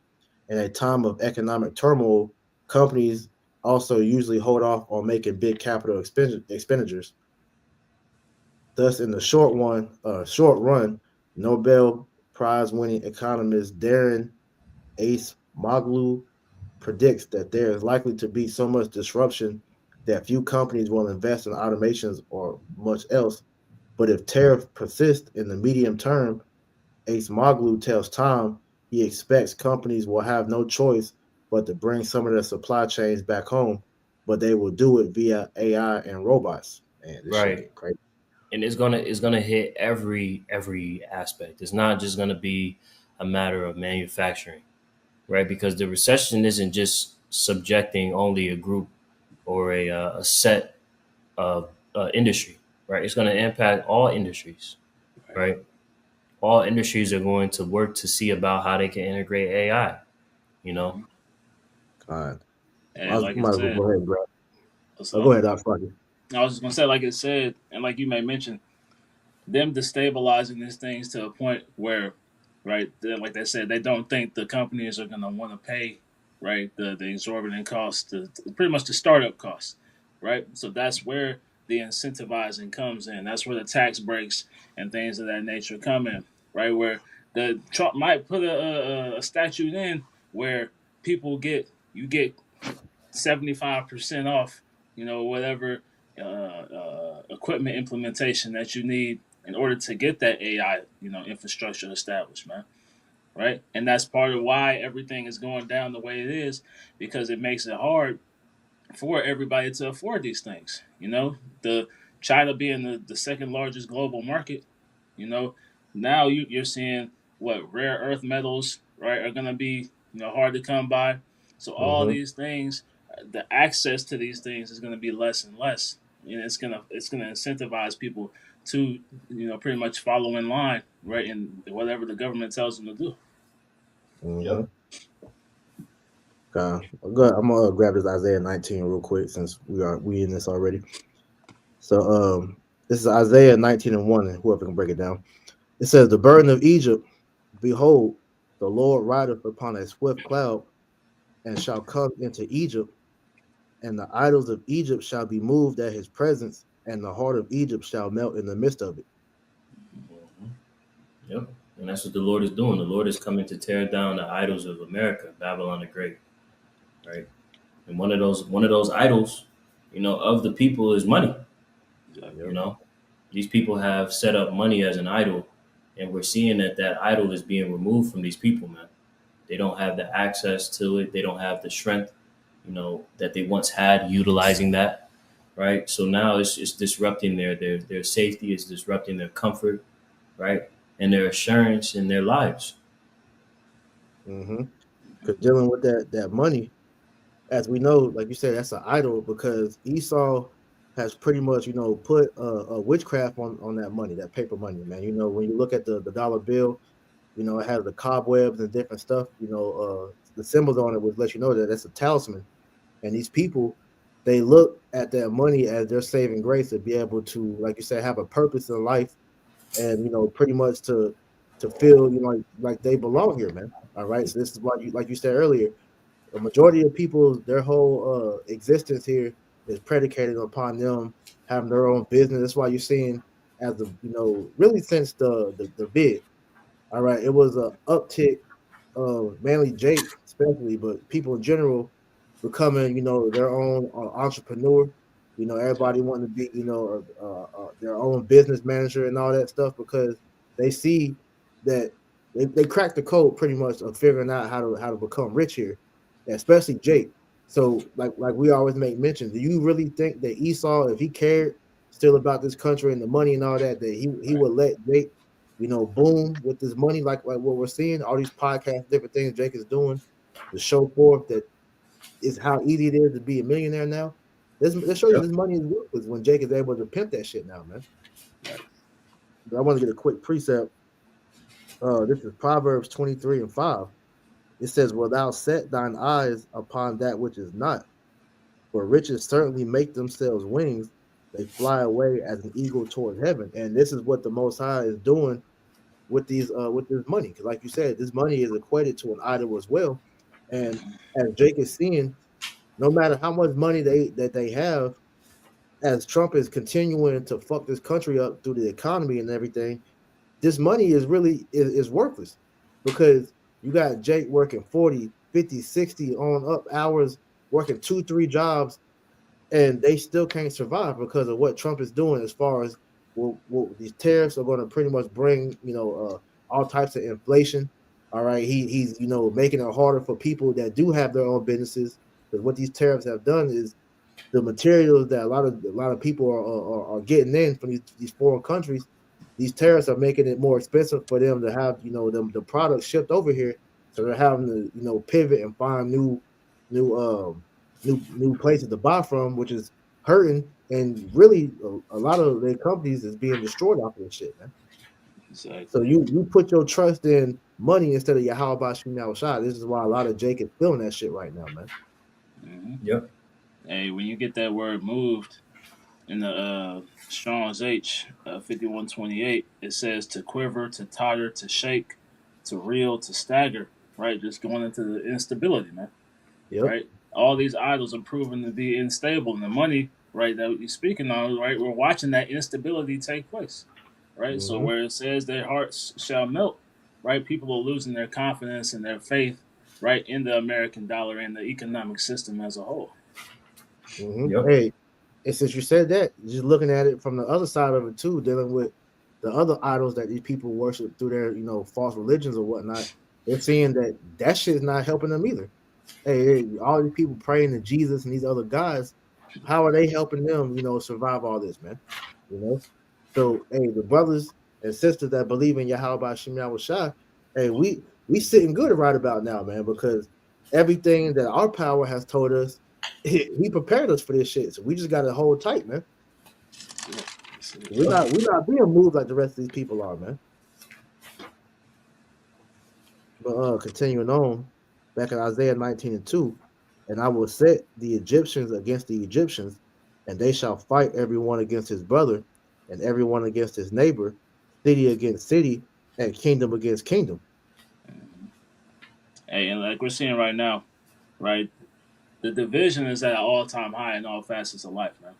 In a time of economic turmoil, companies also usually hold off on making big capital expenditures. Thus, in the short run, Nobel Prize-winning economist Darren Acemoglu predicts that there is likely to be so much disruption that few companies will invest in automations or much else. But if tariffs persist in the medium term, Acemoglu tells Tom he expects companies will have no choice but to bring some of their supply chains back home, but they will do it via AI and robots. Man, this shit get crazy. And it's gonna hit every aspect. It's not just gonna be a matter of manufacturing, right? Because the recession isn't just subjecting only a group or a set of industry, right? It's gonna impact all industries, right? All industries are going to work to see about how they can integrate AI, God. And like might it as well said, go ahead and grab. so Go ahead, Doc. Fuck it. I was just gonna say, like it said, and like you may mention, them destabilizing these things to a point where, right, like they said, they don't think the companies are gonna want to pay, right, the exorbitant costs, pretty much the startup costs, right. So that's where the incentivizing comes in. That's where the tax breaks and things of that nature come in, right. Where the Trump might put a statute in where you get 75% off, whatever equipment implementation that you need in order to get that AI, infrastructure established, man. Right. And that's part of why everything is going down the way it is, because it makes it hard for everybody to afford these things. The China being the second largest global market, you know, now you're seeing what rare earth metals, right, are going to be, hard to come by. So all Mm-hmm. these things, the access to these things is going to be less and less. And it's gonna incentivize people to, pretty much follow in line, right, in whatever the government tells them to do. Mm-hmm. I'm gonna grab this Isaiah 19 real quick since we in this already. So this is Isaiah 19:1, and whoever can break it down. It says, "The burden of Egypt, behold, the Lord rideth upon a swift cloud, and shall come into Egypt, and the idols of Egypt shall be moved at his presence, and the heart of Egypt shall melt in the midst of it." Yep. And that's what the Lord is doing. The Lord is coming to tear down the idols of America, Babylon the Great. Right. And one of those idols, of the people is money. These people have set up money as an idol, and we're seeing that idol is being removed from these people, man. They don't have the access to it. They don't have the strength, that they once had utilizing that. Right. So now it's disrupting their safety. It's disrupting their comfort. Right. And their assurance in their lives. Mm-hmm. Because dealing with that money, as we know, like you said, that's an idol, because Esau has pretty much, put a witchcraft on that money, that paper money, man. When you look at the dollar bill, it has the cobwebs and different stuff. The symbols on it would let you know that that's a talisman. And these people, they look at that money as their saving grace to be able to, like you said, have a purpose in life, and pretty much to feel like they belong here, man. All right. So this is why, like you said earlier, the majority of people, their whole existence here is predicated upon them having their own business. That's why you're seeing, as of really since the bid, all right, it was an uptick of mainly Jake especially, but people in general becoming their own entrepreneur. Everybody wanting to be their own business manager and all that stuff, because they see that they cracked the code pretty much of figuring out how to become rich here, especially Jake. So like we always make mention, do you really think that Esau, if he cared still about this country and the money and all that he would let Jake boom with this money, like what we're seeing, all these podcasts, different things Jake is doing to show forth that is how easy it is to be a millionaire now? Let's show you this money is worthless when Jake is able to pimp that shit now, man. But I want to get a quick precept. This is Proverbs 23:5. It says, "Wilt thou set thine eyes upon that which is not? For riches certainly make themselves wings; they fly away as an eagle toward heaven." And this is what the Most High is doing with this money, because like you said, this money is equated to an idol as well. And as Jake is seeing, no matter how much money they have, as Trump is continuing to fuck this country up through the economy and everything, this money is really is worthless, because you got Jake working 40, 50, 60 on up hours, working 2-3 jobs, and they still can't survive because of what Trump is doing as far as what these tariffs are going to pretty much bring, all types of inflation. All right, he's making it harder for people that do have their own businesses, because what these tariffs have done is the materials that a lot of people are getting in from these foreign countries. These tariffs are making it more expensive for them to have the products shipped over here, so they're having to pivot and find new places to buy from, which is hurting, and really a lot of their companies is being destroyed off of this shit, man. Exactly. So you put your trust in money instead of Yahweh Bashim Yahushua. This is why a lot of Jake is feeling that shit right now, man. Mm-hmm. Yep. Hey, when you get that word moved in the Strong's H 5128, it says to quiver, to totter, to shake, to reel, to stagger. Right, just going into the instability, man. Yep. Right, all these idols are proven to be unstable, and the money, right, that you're speaking on, right, we're watching that instability take place. Right, so where it says their hearts shall melt, right, people are losing their confidence and their faith, right, in the American dollar and the economic system as a whole. Yep. Hey, and since you said that, just looking at it from the other side of it too, dealing with the other idols that these people worship through their, false religions or whatnot, they're seeing that shit is not helping them either. Hey, all these people praying to Jesus and these other gods, how are they helping them, survive all this, man? So, hey, the brothers and sisters that believe in Yahweh Shem Yahushua, hey, we sitting good right about now, man, because everything that our power has told us, he prepared us for this shit. So we just got to hold tight, man. We're not being moved like the rest of these people are, man. But continuing on, back in Isaiah 19:2, and I will set the Egyptians against the Egyptians, and they shall fight everyone against his brother, and everyone against his neighbor, city against city, and kingdom against kingdom. Hey, and like we're seeing right now, right, the division is at an all-time high in all facets of life, man.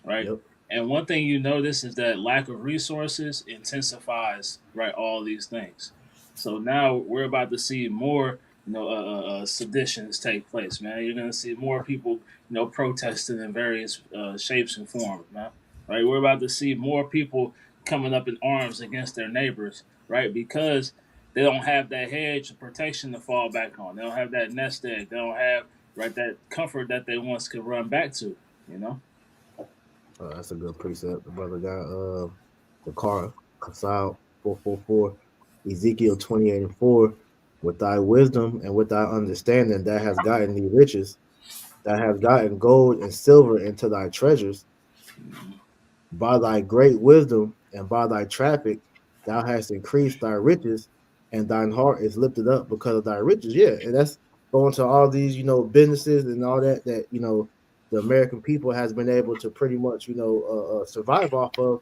Right? Yep. And one thing you notice is that lack of resources intensifies, right, all these things. So now we're about to see more, seditions take place, man. You're going to see more people, protesting in various shapes and forms, man. Right? We're about to see more people coming up in arms against their neighbors, right? Because they don't have that hedge of protection to fall back on. They don't have that nest egg. They don't have, right, that comfort that they once could run back to, That's a good precept. The brother got the car, Kasal 444, Ezekiel 28:4. With thy wisdom and with thy understanding, that has gotten thee riches, that has gotten gold and silver into thy treasures. By thy great wisdom and by thy traffic, thou hast increased thy riches, and thine heart is lifted up because of thy riches. Yeah, and that's going to all these, businesses and all that the American people has been able to pretty much, survive off of.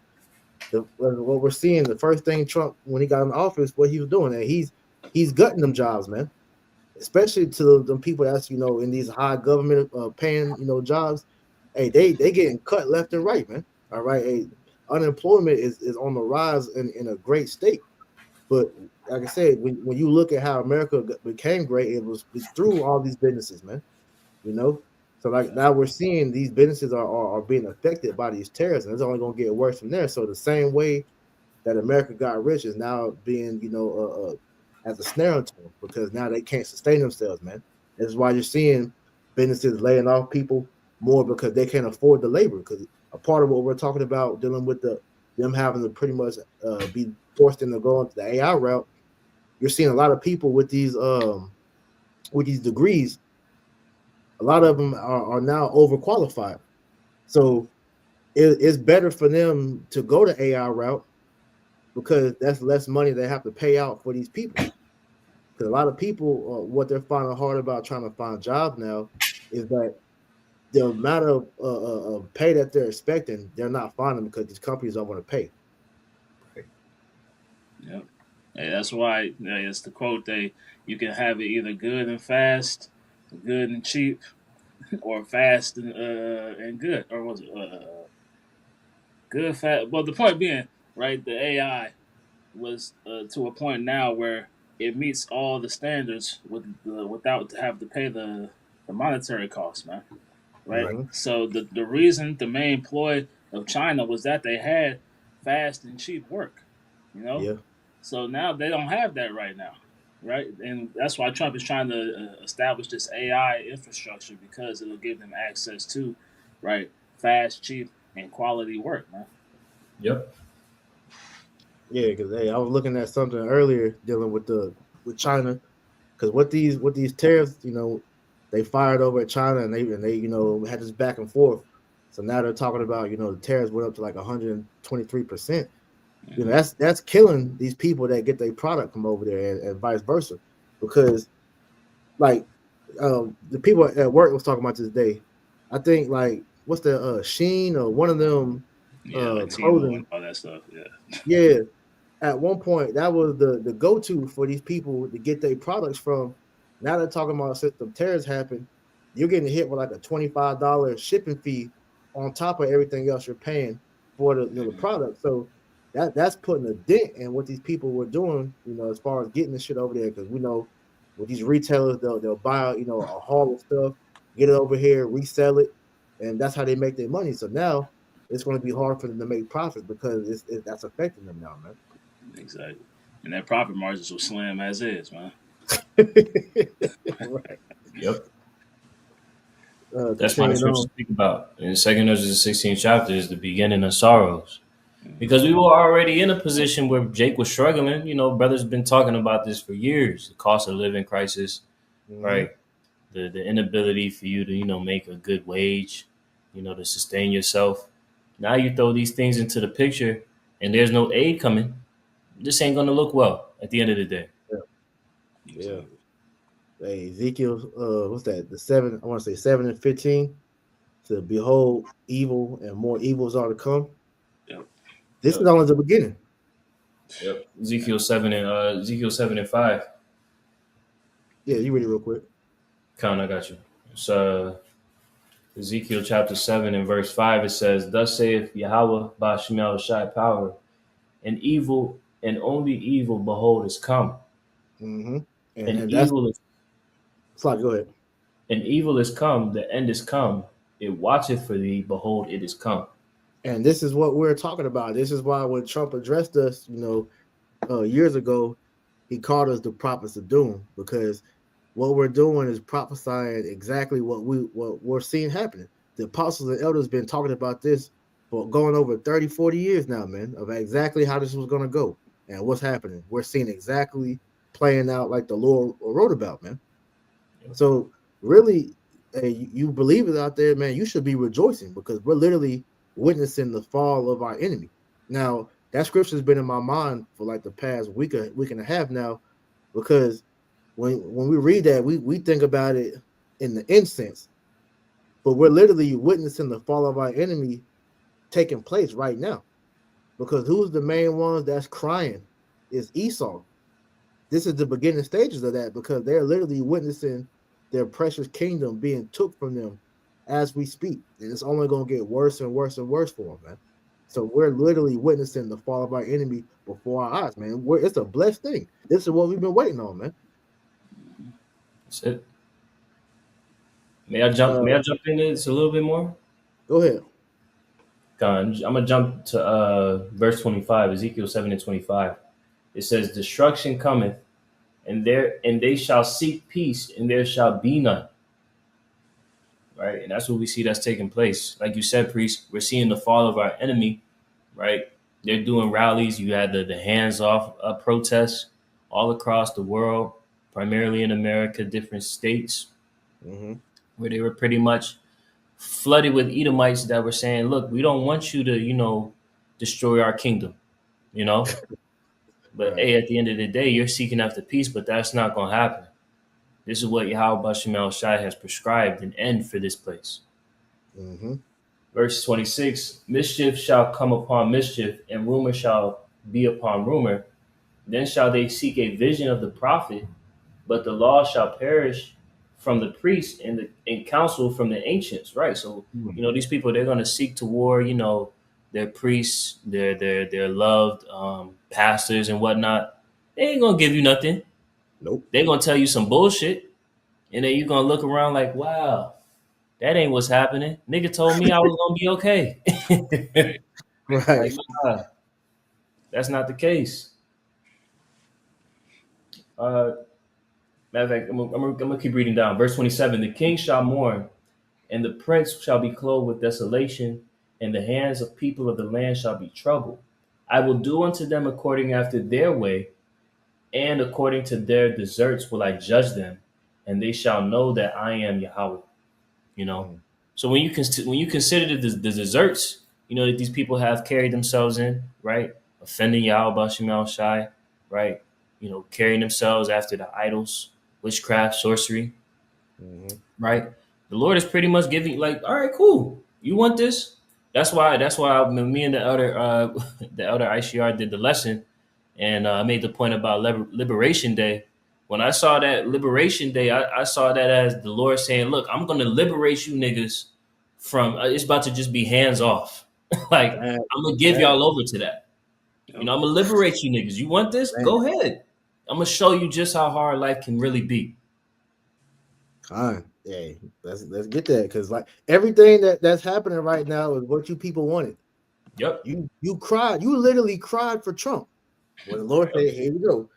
What we're seeing, the first thing Trump, when he got in office, what he was doing, and he's gutting them jobs, man. Especially to the people that's in these high government paying jobs. Hey, they getting cut left and right, man. All right, hey, unemployment is on the rise in a great state. But like I said, when you look at how America became great, it was through all these businesses, man. So like now we're seeing these businesses are being affected by these tariffs, and it's only going to get worse from there. So the same way that America got rich is now being, as a snare to them, because now they can't sustain themselves, man. This is why you're seeing businesses laying off people more because they can't afford the labor. Because a part of what we're talking about, dealing with them having to pretty much be forced into going to the AI route, you're seeing a lot of people with these degrees. A lot of them are now overqualified. So it's better for them to go the AI route because that's less money they have to pay out for these people. Because a lot of people, what they're finding hard about trying to find jobs now is that the amount of pay that they're expecting, they're not finding because these companies don't want to pay. Yep. Hey, that's why it's the quote you can have it either good and fast, good and cheap, or fast and good, or was it good fast? Well, the point being, right, the AI was to a point now where it meets all the standards without have to pay the monetary cost, man. Right. Mm-hmm. So the reason, the main ploy of China was that they had fast and cheap work. Yeah. So now they don't have that right now, right? And that's why Trump is trying to establish this AI infrastructure because it'll give them access to, right, fast, cheap, and quality work, man. Yep. Yeah, because I was looking at something earlier dealing with China, because what these tariffs, they fired over at China and they had this back and forth. So now they're talking about the tariffs went up to like 123%. That's killing these people that get their product from over there and vice versa, because like the people at work was talking about this day. I think like what's the Sheen or one of them like clothing and all that stuff. Yeah. Yeah, at one point that was the go to for these people to get their products from. Now they're talking about since the tariffs happened, you're getting hit with like a $25 shipping fee on top of everything else you're paying for the product. So that's putting a dent in what these people were doing, as far as getting the shit over there. Because we know with these retailers, they'll buy a haul of stuff, get it over here, resell it, and that's how they make their money. So now it's going to be hard for them to make profits because that's affecting them now, man. Exactly. And that profit margins will slim as is, man. Right. Yep. That's why the scriptures speak about in 2 Ezra 16th chapter is the beginning of sorrows. Because we were already in a position where Jake was struggling. Brothers been talking about this for years. The cost of living crisis, right? The inability for you to, make a good wage, to sustain yourself. Now you throw these things into the picture and there's no aid coming. This ain't going to look well at the end of the day. Yeah. Hey, Ezekiel, what's that? The 7, I want to say 7 and 15. To behold, evil and more evils are to come. Yep. This is only the beginning. Yep. Ezekiel 7 and 5. Yeah, you read it real quick. I got you. It's Ezekiel chapter 7 and verse 5. It says, "Thus saith Yahweh Ba'Shem Yahushai power, and evil and only evil, behold, is come." Mm-hmm. And evil is. Sorry, go ahead. And evil is come, the end is come. It watcheth for thee, behold, it is come. And this is what we're talking about. This is why when Trump addressed us, years ago, he called us the prophets of doom, because what we're doing is prophesying exactly what we're seeing happening. The apostles and elders been talking about this for going over 30, 40 years now, man, of exactly how this was going to go and what's happening. We're seeing exactly playing out like the Lord wrote about, man. So really, you believers out there, man, you should be rejoicing because we're literally witnessing the fall of our enemy. Now, that scripture has been in my mind for like the past week and a half now, because when we read that, we think about it in the instance, but we're literally witnessing the fall of our enemy taking place right now. Because who's the main ones that's crying is Esau. This is the beginning stages of that, because they're literally witnessing their precious kingdom being took from them as we speak. And it's only going to get worse and worse and worse for them, man. So we're literally witnessing the fall of our enemy before our eyes, man. It's a blessed thing. This is what we've been waiting on, man. That's it. May I jump in this a little bit more? Go ahead. I'm going to jump to verse 25, Ezekiel 7 and 25. It says, "Destruction cometh, and they shall seek peace, and there shall be none." Right? And that's what we see that's taking place. Like you said, Priest, we're seeing the fall of our enemy, right? They're doing rallies. You had the hands-off protests all across the world, primarily in America, different states, where they were pretty much flooded with Edomites that were saying, "Look, we don't want you to, destroy our kingdom, But hey, at the end of the day, you're seeking after peace, but that's not going to happen. This is what Yahweh Ba'Shem Yahushai has prescribed an end for this place." Verse 26, "Mischief shall come upon mischief, and rumor shall be upon rumor. Then shall they seek a vision of the prophet, but the law shall perish from the priests and counsel from the ancients." Right. So, these people, they're going to seek to war, their priests, their loved pastors and whatnot. They ain't going to give you nothing. Nope. They're going to tell you some bullshit. And then you're going to look around like, wow, that ain't what's happening. Nigga told me I was going to be okay. Right. Like, that's not the case. Matter of fact, I'm going to keep reading down. Verse 27, "The king shall mourn, and the prince shall be clothed with desolation, and the hands of people of the land shall be troubled. I will do unto them according after their way, and according to their deserts will I judge them, and they shall know that I am Yahweh." So when you consider the deserts, that these people have carried themselves in, right? Offending Yahweh Ba'Shem Yahushai, right? Carrying themselves after the idols, witchcraft, sorcery. right? The Lord is pretty much giving, like, all right, cool. You want this? That's why me and the elder ICR did the lesson, and I made the point about Liberation Day. When I saw that Liberation Day, I saw that as the Lord saying, look, I'm going to liberate you niggas from, it's about to just be hands off. Like, I'm going to give y'all over to that. You know, I'm going to liberate you niggas. You want this? Go ahead. I'm going to show you just how hard life can really be. Fine. Hey, let's get that, because like everything that's happening right now is what you people wanted. Yep. You cried. You literally cried for Trump. When the Lord said, "Here we go."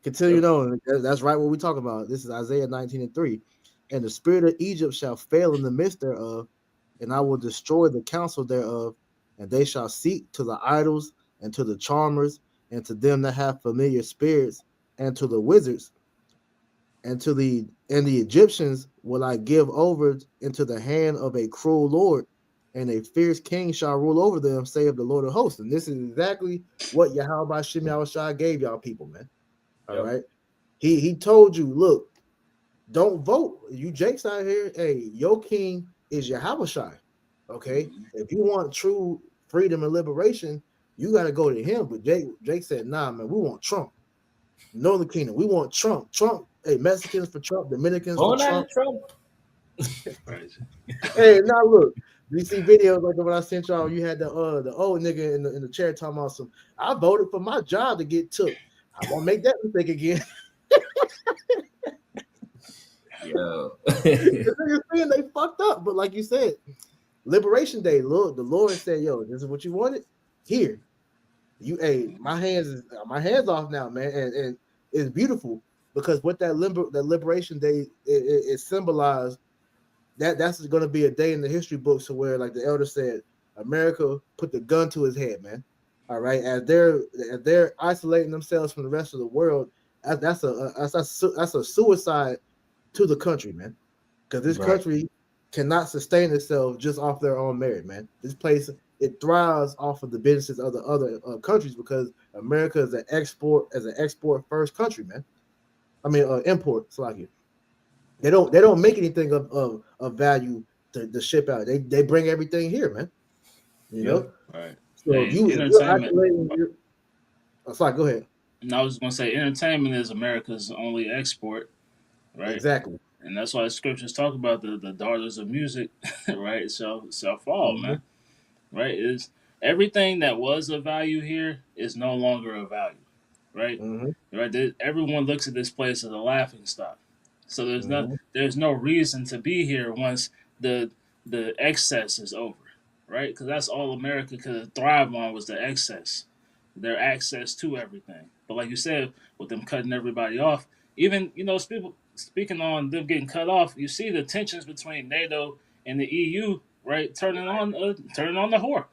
Continue on. That's right. What we talk about. This is Isaiah 19:3. And the spirit of Egypt shall fail in the midst thereof, and I will destroy the counsel thereof, and they shall seek to the idols and to the charmers and to them that have familiar spirits and to the wizards. And the Egyptians will I give over into the hand of a cruel Lord, and a fierce king shall rule over them, saith the Lord of hosts. And this is exactly what Yahweh Shem Yahushua gave y'all people, man. All right. He told you, look, don't vote. You Jakes out here, hey, your king is Yahushua. Okay. If you want true freedom and liberation, you got to go to him. But Jake said, nah, man, we want Trump. Northern Kingdom, we want Trump. Trump. Hey, Mexicans for Trump, Dominicans for Trump. Hey, now look, you see videos like when I sent y'all, you had the old nigga in the chair talking about some. I voted for my job to get took. I won't make that mistake again. Yo. They fucked up, but like you said, Liberation Day. Look, the Lord said, "Yo, this is what you wanted. Here, you. Hey, my hands off now, man, and it's beautiful." Because what that Liberation Day it symbolized, that's going to be a day in the history books where, like the elder said, America put the gun to his head, man. All right, as they're isolating themselves from the rest of the world, that's a suicide to the country, man. Because this country cannot sustain itself just off their own merit, man. This place, it thrives off of the businesses of the other countries because America is an export first country, man. I mean, import. It's like they don't make anything of value to ship out. They bring everything here, man. You know, right? So hey, sorry, go ahead. And I was going to say, entertainment is America's only export, right? Exactly. And that's why the scriptures talk about the daughters of music, right? Shall fall, man. Right? Is everything that was of value here is no longer of value. Right, right. Everyone looks at this place as a laughing stock. So there's no reason to be here once the excess is over, right? Because that's all America could thrive on was the excess, their access to everything. But like you said, with them cutting everybody off, even speaking on them getting cut off, you see the tensions between NATO and the EU, right? Turning on the whore,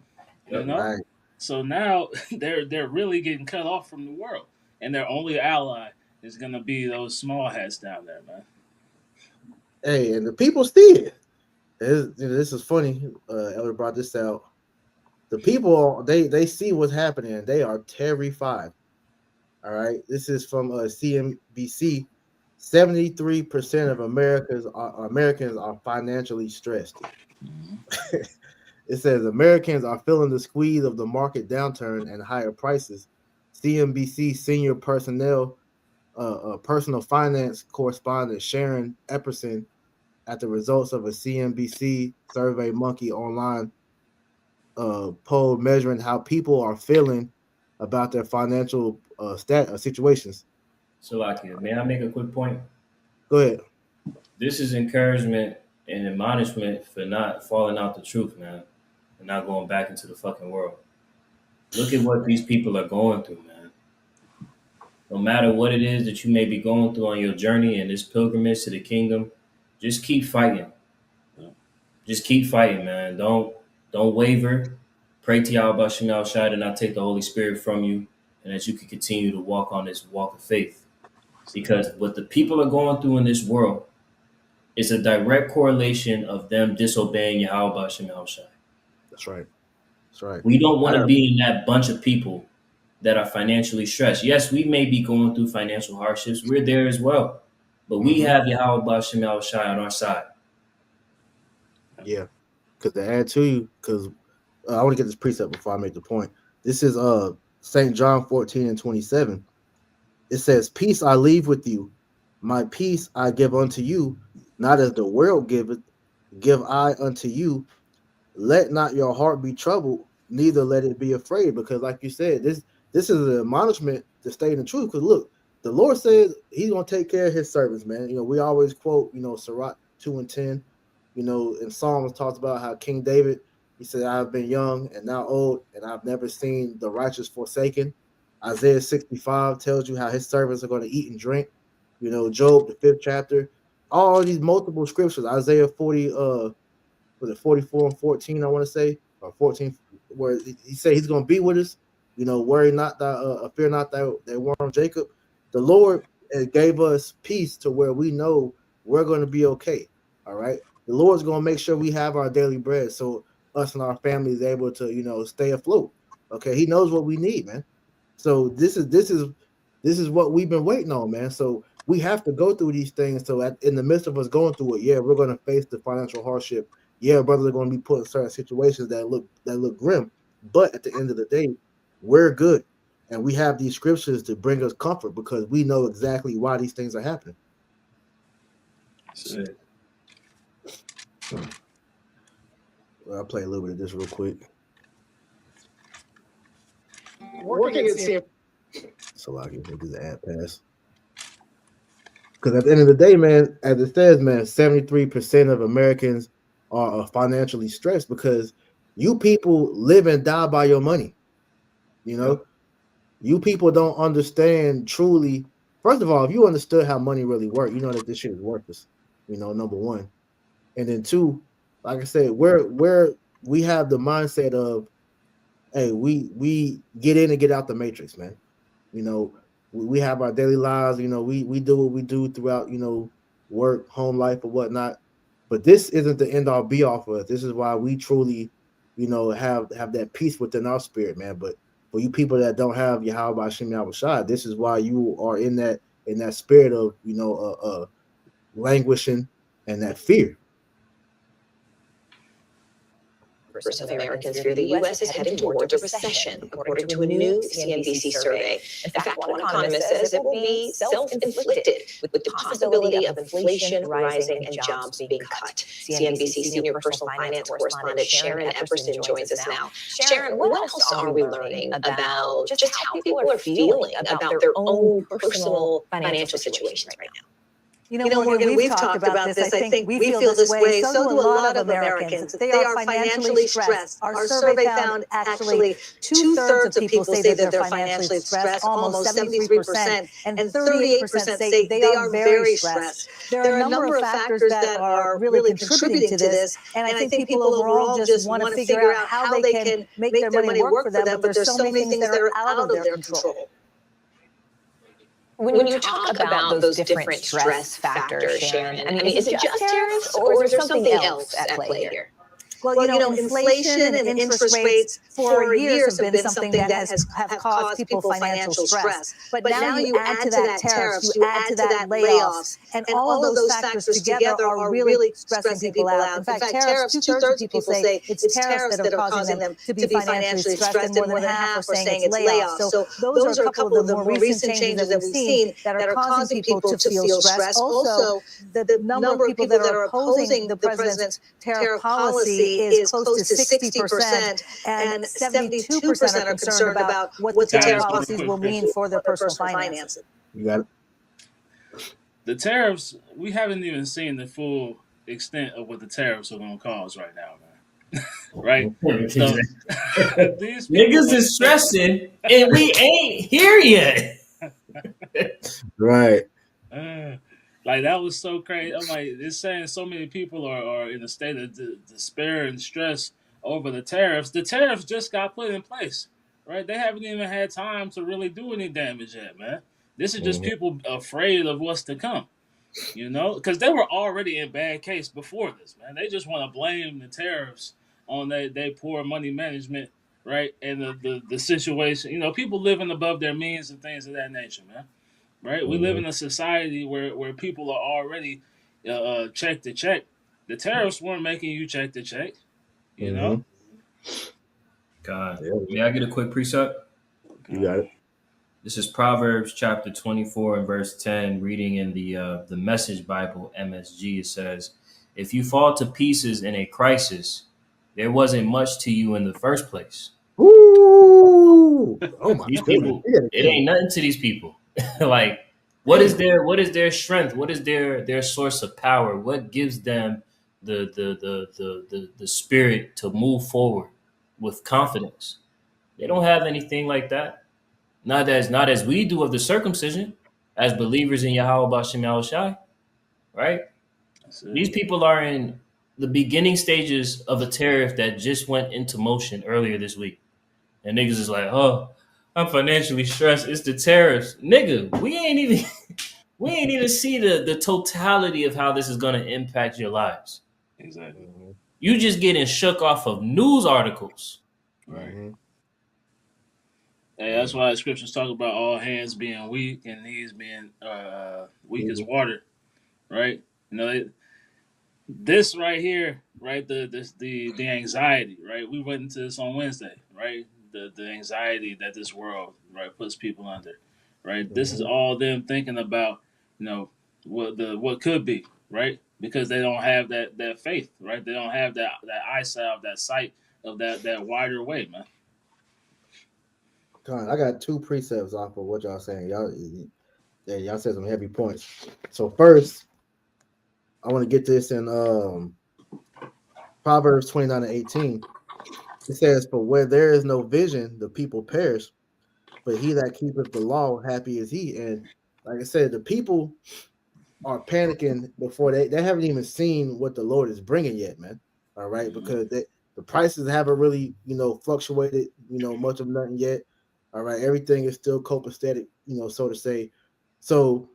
you know. Right. So now they're really getting cut off from the world. And their only ally is going to be those small hats down there, man. Hey, and the people see it. This is funny. Elder brought this out. The people, they see what's happening. They are terrified. All right. This is from CNBC. 73% of Americans are financially stressed. It says Americans are feeling the squeeze of the market downturn and higher prices. CNBC senior personal finance correspondent Sharon Epperson, at the results of a CNBC Survey Monkey online poll measuring how people are feeling about their financial situations. So, may I make a quick point? Go ahead. This is encouragement and admonishment for not falling out the truth, man, and not going back into the fucking world. Look at what these people are going through, man. No matter what it is that you may be going through on your journey and this pilgrimage to the kingdom, just keep fighting. Just keep fighting, man. Don't waver. Pray to Yahweh Shem Yahushua to not take the Holy Spirit from you, and that you can continue to walk on this walk of faith. Because what the people are going through in this world is a direct correlation of them disobeying Yahweh Shem Yahushua. That's right. That's right. We don't want to be in that bunch of people that are financially stressed. Yes, we may be going through financial hardships. We're there as well. but we have Yahweh Ba'Shem Yahushai on our side. Yeah, because to add to you, because I want to get this precept before I make the point. This is St. John 14:27. It says, "Peace I leave with you, my peace I give unto you, not as the world giveth, give I unto you. Let not your heart be troubled, neither let it be afraid." Because, like you said, this is an admonishment to stay in the truth. Because look, the Lord says He's gonna take care of His servants, man. You know, we always quote, Sirach 2:10. In Psalms talks about how King David, he said, "I have been young and now old, and I've never seen the righteous forsaken." Isaiah 65 tells you how His servants are going to eat and drink. Job, the 5th chapter, all these multiple scriptures. Isaiah 40, was it 44:14? I want to say, or 14, where he said He's going to be with us. Worry not, fear not that worm Jacob. The Lord gave us peace to where we know we're going to be okay. All right. The Lord's going to make sure we have our daily bread, so us and our families able to, stay afloat. Okay. He knows what we need, man. So this is what we've been waiting on, man. So we have to go through these things. So in the midst of us going through it, yeah, we're going to face the financial hardship. Yeah, brothers are going to be put in certain situations that look grim. But at the end of the day, we're good. And we have these scriptures to bring us comfort because we know exactly why these things are happening. Well, I'll play a little bit of this real quick. Working at CM. So I can do the ad pass. Because at the end of the day, man, as it says, man, 73% of Americans are financially stressed because you people live and die by your money. You people don't understand truly. First of all, if you understood how money really works, you know that this shit is worthless. Number one. And then two, like I said, we have the mindset of, hey, we get in and get out the matrix, man. We have our daily lives, we do what we do throughout, work, home life or whatnot. But this isn't the end all be all for us. This is why we truly, have that peace within our spirit, man. But for you people that don't have Yahweh Ba'Shem Yahushai, this is why you are in that spirit of, languishing and that fear. Of Americans fear the U.S. is heading towards a recession, according to a new CNBC survey. In fact, one economist says it will be self-inflicted, with the possibility of inflation rising and jobs being cut. CNBC senior personal finance correspondent Sharon Epperson joins us now. Sharon, what else are we learning about just how people are feeling about their own personal financial situations right now? Morgan, we've talked about this. I think we feel this way. So do a lot of Americans. They are financially stressed. Our survey found actually 2/3 of people say that they're financially stressed, almost 73%, and 38% say they are very stressed. There are a number of factors that are really contributing to this, and I think people overall just want to figure out how they can make their money work for them, but there's so many things that are out of their control. When you talk about those different stress factors, Sharon, I mean, is it just tariffs or is there something else at play here? Well, inflation and interest rates for years have been something that has caused people financial stress. But now you add to that tariffs, you add to that layoffs, and all of those factors together are really stressing people out. In fact, tariffs, 2/3 of people say it's tariffs that are causing them to be financially stressed, and more than half are saying it's layoffs. So those are a couple of the more recent changes that we've seen that are causing people to feel stressed. Also, the number of people that are opposing the president's tariff policy is close to 60%, and 72% are concerned about what the tariff policies will mean for their personal finances. You got it. The tariffs, we haven't even seen the full extent of what the tariffs are going to cause right now, man. Right? So, these niggas is stressing, and we ain't here yet. Right. Like, that was so crazy. I'm like, it's saying so many people are in a state of despair and stress over the tariffs. The tariffs just got put in place, right? They haven't even had time to really do any damage yet, man. This is just people afraid of what's to come, because they were already in bad case before this, man. They just want to blame the tariffs on their poor money management, right? And the situation, people living above their means and things of that nature, man. right? We live in a society where people are already check to check. The tariffs weren't making you check to check, you know. God, Yeah, may I get a quick precept? you got it. This is Proverbs chapter 24 and verse 10, reading in the Message Bible, MSG. It says, "If you fall to pieces in a crisis, there wasn't much to you in the first place." Ooh, oh my These goodness. people, it ain't nothing to these people. Like, what is their strength? What is their source of power? What gives them the spirit to move forward with confidence? They don't have anything like that. Not as we do of the circumcision, as believers in Yahweh Bashem Yahushai, right? These people are in the beginning stages of a tariff that just went into motion earlier this week. And niggas is like, oh, I'm financially stressed. It's the tariffs. Nigga, we ain't even see the totality of how this is gonna impact your lives. Exactly. You just getting shook off of news articles. Right. Hey, that's why the scriptures talk about all hands being weak and knees being weak as water, right? You know, this right here, right? The anxiety, right? We went into this on Wednesday, right? The anxiety that this world, right, puts people under, right? This is all them thinking about, you know, what could be, right? Because they don't have that faith, right? They don't have that eyesight, that sight of that wider way, man. I got two precepts off of what y'all saying. Y'all said some heavy points. So first, I want to get this in Proverbs 29:18. It says, "For where there is no vision, the people perish. But he that keepeth the law, happy is he." And like I said, the people are panicking before they haven't even seen what the Lord is bringing yet, man. All right, because the prices haven't really, fluctuated, much of nothing yet. All right, everything is still copacetic, so to say. So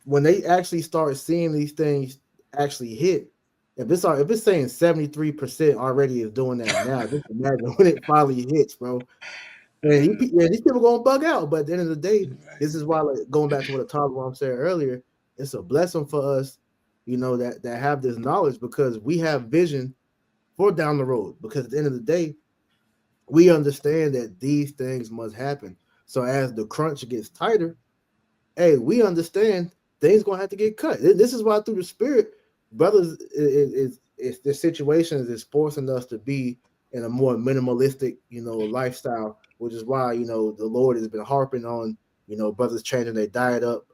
when they actually start seeing these things actually hit, if it's saying 73% already is doing that now, just imagine when it finally hits, bro. And these people gonna bug out. But at the end of the day, this is why, like, going back to what Tom said earlier, it's a blessing for us, that have this knowledge, because we have vision for down the road. Because at the end of the day, we understand that these things must happen. So as the crunch gets tighter, hey, we understand things gonna have to get cut. This is why through the Spirit, brothers, the situations is forcing us to be in a more minimalistic, lifestyle, which is why, the Lord has been harping on, brothers changing their diet up,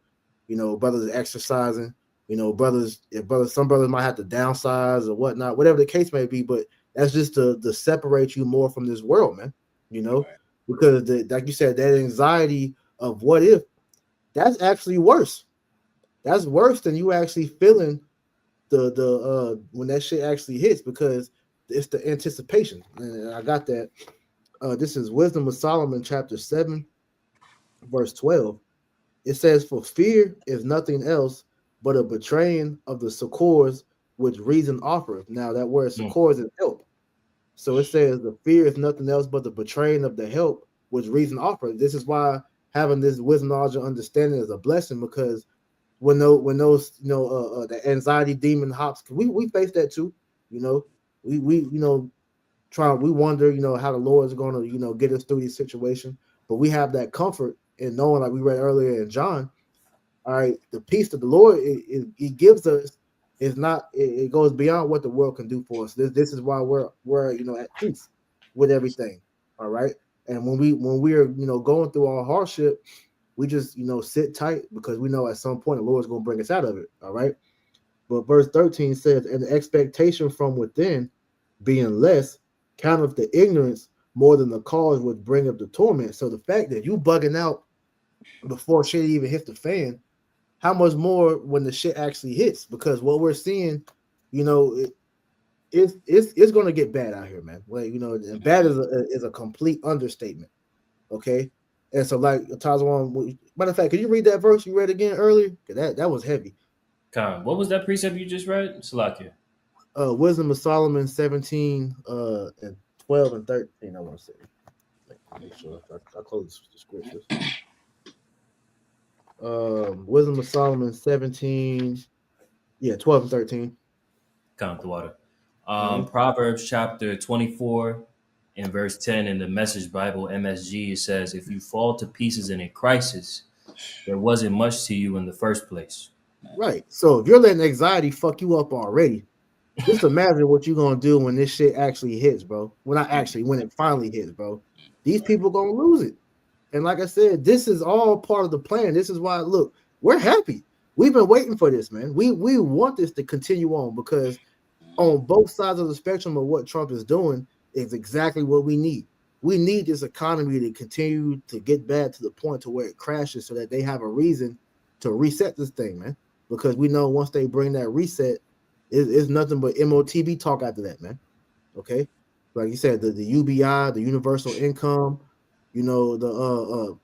brothers exercising, some brothers might have to downsize or whatnot, whatever the case may be, but that's just to separate you more from this world, man, because like you said, that anxiety of what if, that's actually worse. That's worse than you actually feeling the when that shit actually hits, because it's the anticipation. And I got that. This is Wisdom of Solomon, chapter 7, verse 12. It says, "For fear is nothing else but a betraying of the succors which reason offereth." Now that word succors is help. So it says the fear is nothing else but the betraying of the help which reason offereth. This is why having this wisdom, knowledge, and understanding is a blessing, because when those the anxiety demon hops, we face that too. We wonder how the Lord is going to get us through these situations, but we have that comfort in knowing, like we read earlier in John. All right, the peace that the Lord it gives us is not, it goes beyond what the world can do for us. This is why we're at peace with everything. All right, and when we're going through our hardship, we just sit tight, because we know at some point the Lord's going to bring us out of it. All right, but verse 13 says, "And the expectation from within being less, counteth the ignorance more than the cause would bring up the torment." So the fact that you bugging out before shit even hits the fan, how much more when the shit actually hits? Because what we're seeing, it's going to get bad out here, man. Like, bad is a complete understatement. Okay. And so, like, Tazwan, matter of fact, could you read that verse you read again earlier? That was heavy. Khan, what was that precept you just read? Salakia. Wisdom of Solomon 17 and 12 and 13. I want to say. Make sure I close the scriptures. Wisdom of Solomon 17, 12 and 13. Count the water. Mhm. Proverbs chapter 24 and verse 10 in the Message Bible, MSG, it says, if you fall to pieces in a crisis, there wasn't much to you in the first place. Right. So if you're letting anxiety fuck you up already, just imagine what you're gonna do when this shit actually hits, bro. When it finally hits, bro. These people gonna lose it. And like I said, this is all part of the plan. This is why, look, we're happy. We've been waiting for this, man. We want this to continue on because on both sides of the spectrum of what Trump is doing is exactly what we need. We need this economy to continue to get bad to the point to where it crashes so that they have a reason to reset this thing, man. Because we know once they bring that reset, it's nothing but MOTB talk after that, man. Okay? Like you said, the UBI, the universal income, the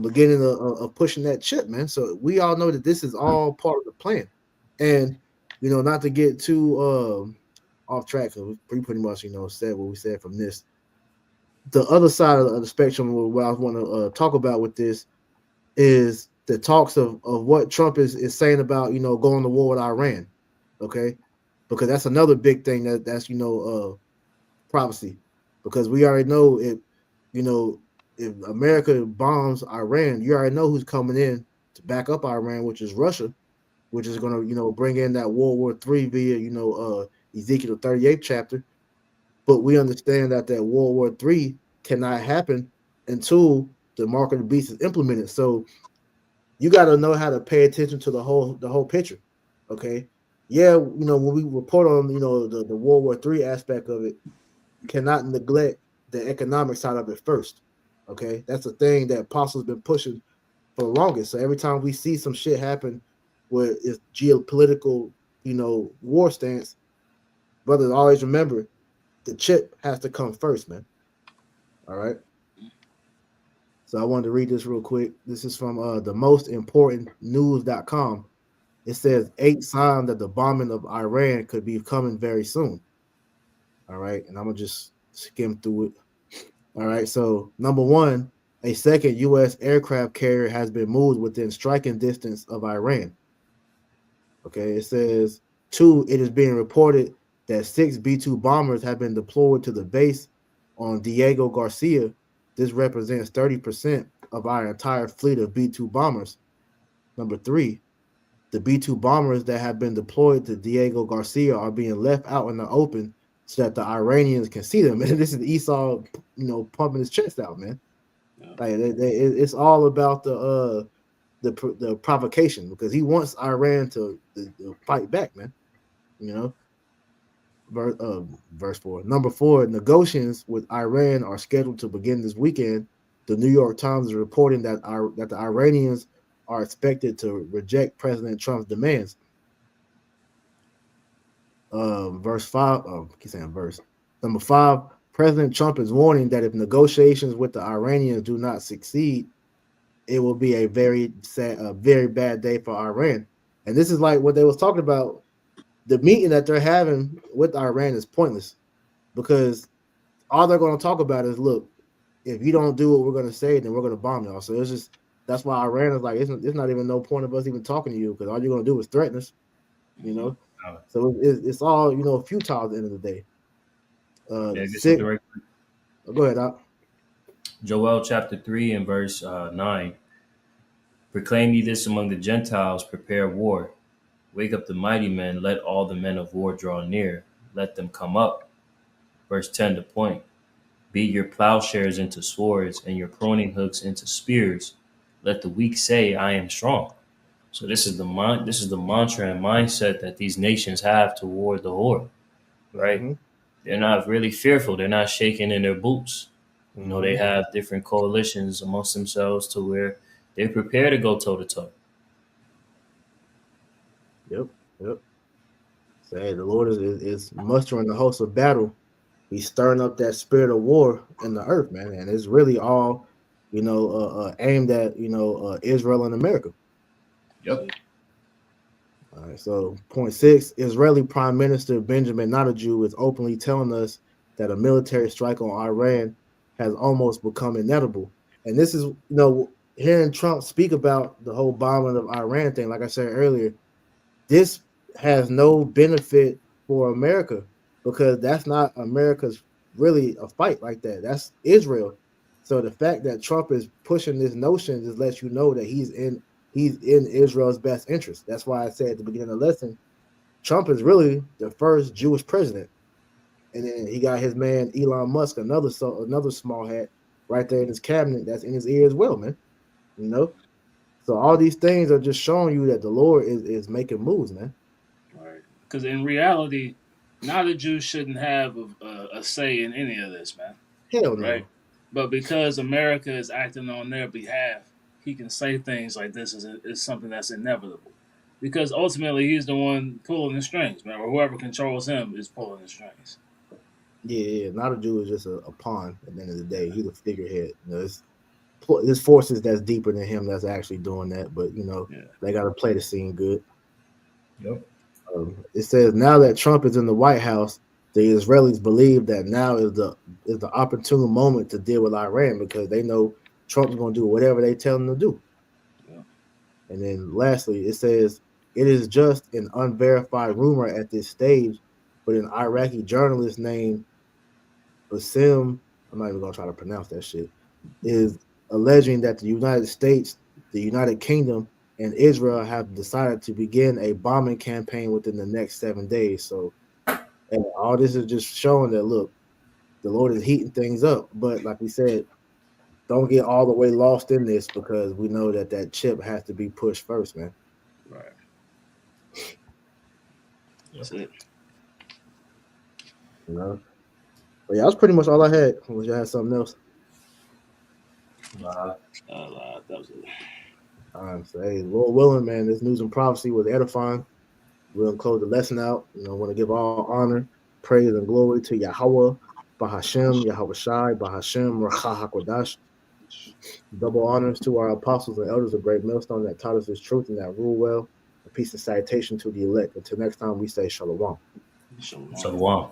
beginning of pushing that chip, man. So we all know that this is all part of the plan. And not to get too off track, because we pretty much said what we said from this. The other side of the spectrum, what I want to talk about with this is the talks of what Trump is saying about going to war with Iran, okay? Because that's another big thing that's prophecy, because we already know if America bombs Iran, you already know who's coming in to back up Iran, which is Russia, which is going to bring in that World War III via Ezekiel 38th chapter. But we understand that World War III cannot happen until the mark of the beast is implemented. So you got to know how to pay attention to the whole picture. Okay. Yeah, when we report on the World War III aspect of it, you cannot neglect the economic side of it first. Okay, that's the thing that Apostle's been pushing for the longest. So every time we see some shit happen where it's geopolitical, war stance, brothers, always remember the chip has to come first, man. All right. So I wanted to read this real quick. This is from the most important news.com. It says 8 signs that the bombing of Iran could be coming very soon. All right. And I'm going to just skim through it. All right. So number 1, a second U.S. aircraft carrier has been moved within striking distance of Iran. Okay. It says 2, it is being reported that 6 B-2 bombers have been deployed to the base on Diego Garcia. This represents 30% of our entire fleet of B-2 bombers. Number 3, the B-2 bombers that have been deployed to Diego Garcia are being left out in the open so that the Iranians can see them. And this is Esau, pumping his chest out, man. Yeah. Like it's all about the provocation, because he wants Iran to fight back, man. Verse 4. Number 4, negotiations with Iran are scheduled to begin this weekend. The New York Times is reporting that the Iranians are expected to reject President Trump's demands. Verse 5. Keep saying verse. Number 5. President Trump is warning that if negotiations with the Iranians do not succeed, it will be a very sad, very bad day for Iran. And this is like what they was talking about. The meeting that they're having with Iran is pointless, because all they're going to talk about is, look, if you don't do what we're going to say, then we're going to bomb y'all. So that's why Iran is like, it's not even no point of us even talking to you, because all you're going to do is threaten us, So it's all, futile at the end of the day. Go ahead, Doc. Joel chapter 3 and verse 9. Proclaim ye this among the Gentiles, prepare war. Wake up the mighty men, let all the men of war draw near. Let them come up. Verse 10 to point. Beat your plowshares into swords and your pruning hooks into spears. Let the weak say, I am strong. So this is the mantra and mindset that these nations have toward the war, right? Mm-hmm. They're not really fearful. They're not shaking in their boots. Mm-hmm. They have different coalitions amongst themselves to where they're prepared to go toe to toe. Yep. So hey, the Lord is mustering the host of battle. He's stirring up that spirit of war in the earth, man, and it's really all, aimed at Israel and America. Yep. All right. So point 6, Israeli Prime Minister Benjamin Netanyahu is openly telling us that a military strike on Iran has almost become inevitable, and this is hearing Trump speak about the whole bombing of Iran thing, like I said earlier, this has no benefit for America because that's not America's really a fight like that. That's Israel. So the fact that Trump is pushing this notion just lets you know that he's in Israel's best interest. That's why I said at the beginning of the lesson, Trump is really the first Jewish president. And then he got his man Elon Musk, another small hat right there in his cabinet that's in his ear as well, man. You know? So all these things are just showing you that the Lord is making moves, man. Right. Because in reality, now the Jews shouldn't have a say in any of this, man. Hell no. Right? But because America is acting on their behalf, he can say things like this is something that's inevitable. Because ultimately, he's the one pulling the strings, man. Or whoever controls him is pulling the strings. Yeah. Not a Jew is just a pawn at the end of the day. He's a figurehead. You know, there's forces that's deeper than him that's actually doing that. But, you know, they got to play the scene good. Yep. It says now that Trump is in the White House, the Israelis believe that now is the opportune moment to deal with Iran because they know Trump's going to do whatever they tell him to do. Yeah. And then lastly, it says it is just an unverified rumor at this stage, but an Iraqi journalist named Basim, I'm not even going to try to pronounce that shit, is alleging that the United States, the United Kingdom, and Israel have decided to begin a bombing campaign within the next 7 days. So, and all this is just showing that, look, the Lord is heating things up. But like we said, don't get all the way lost in this because we know that chip has to be pushed first, man. Right. That's it. You know? But yeah, that's pretty much all I had. Unless you had something else. That was it. All right, so hey, Lord willing, man, this news and prophecy was edifying. We're gonna close the lesson out. You know, want to give all honor, praise, and glory to Yahweh, Bahashem, Yahweh Shai, Bahashem, Racha HaKodash. Double honors to our apostles and elders of Great Millstone that taught us this truth and that rule well. A peace and salutation to the elect. Until next time, we say Shalom. Shalom. Shalom.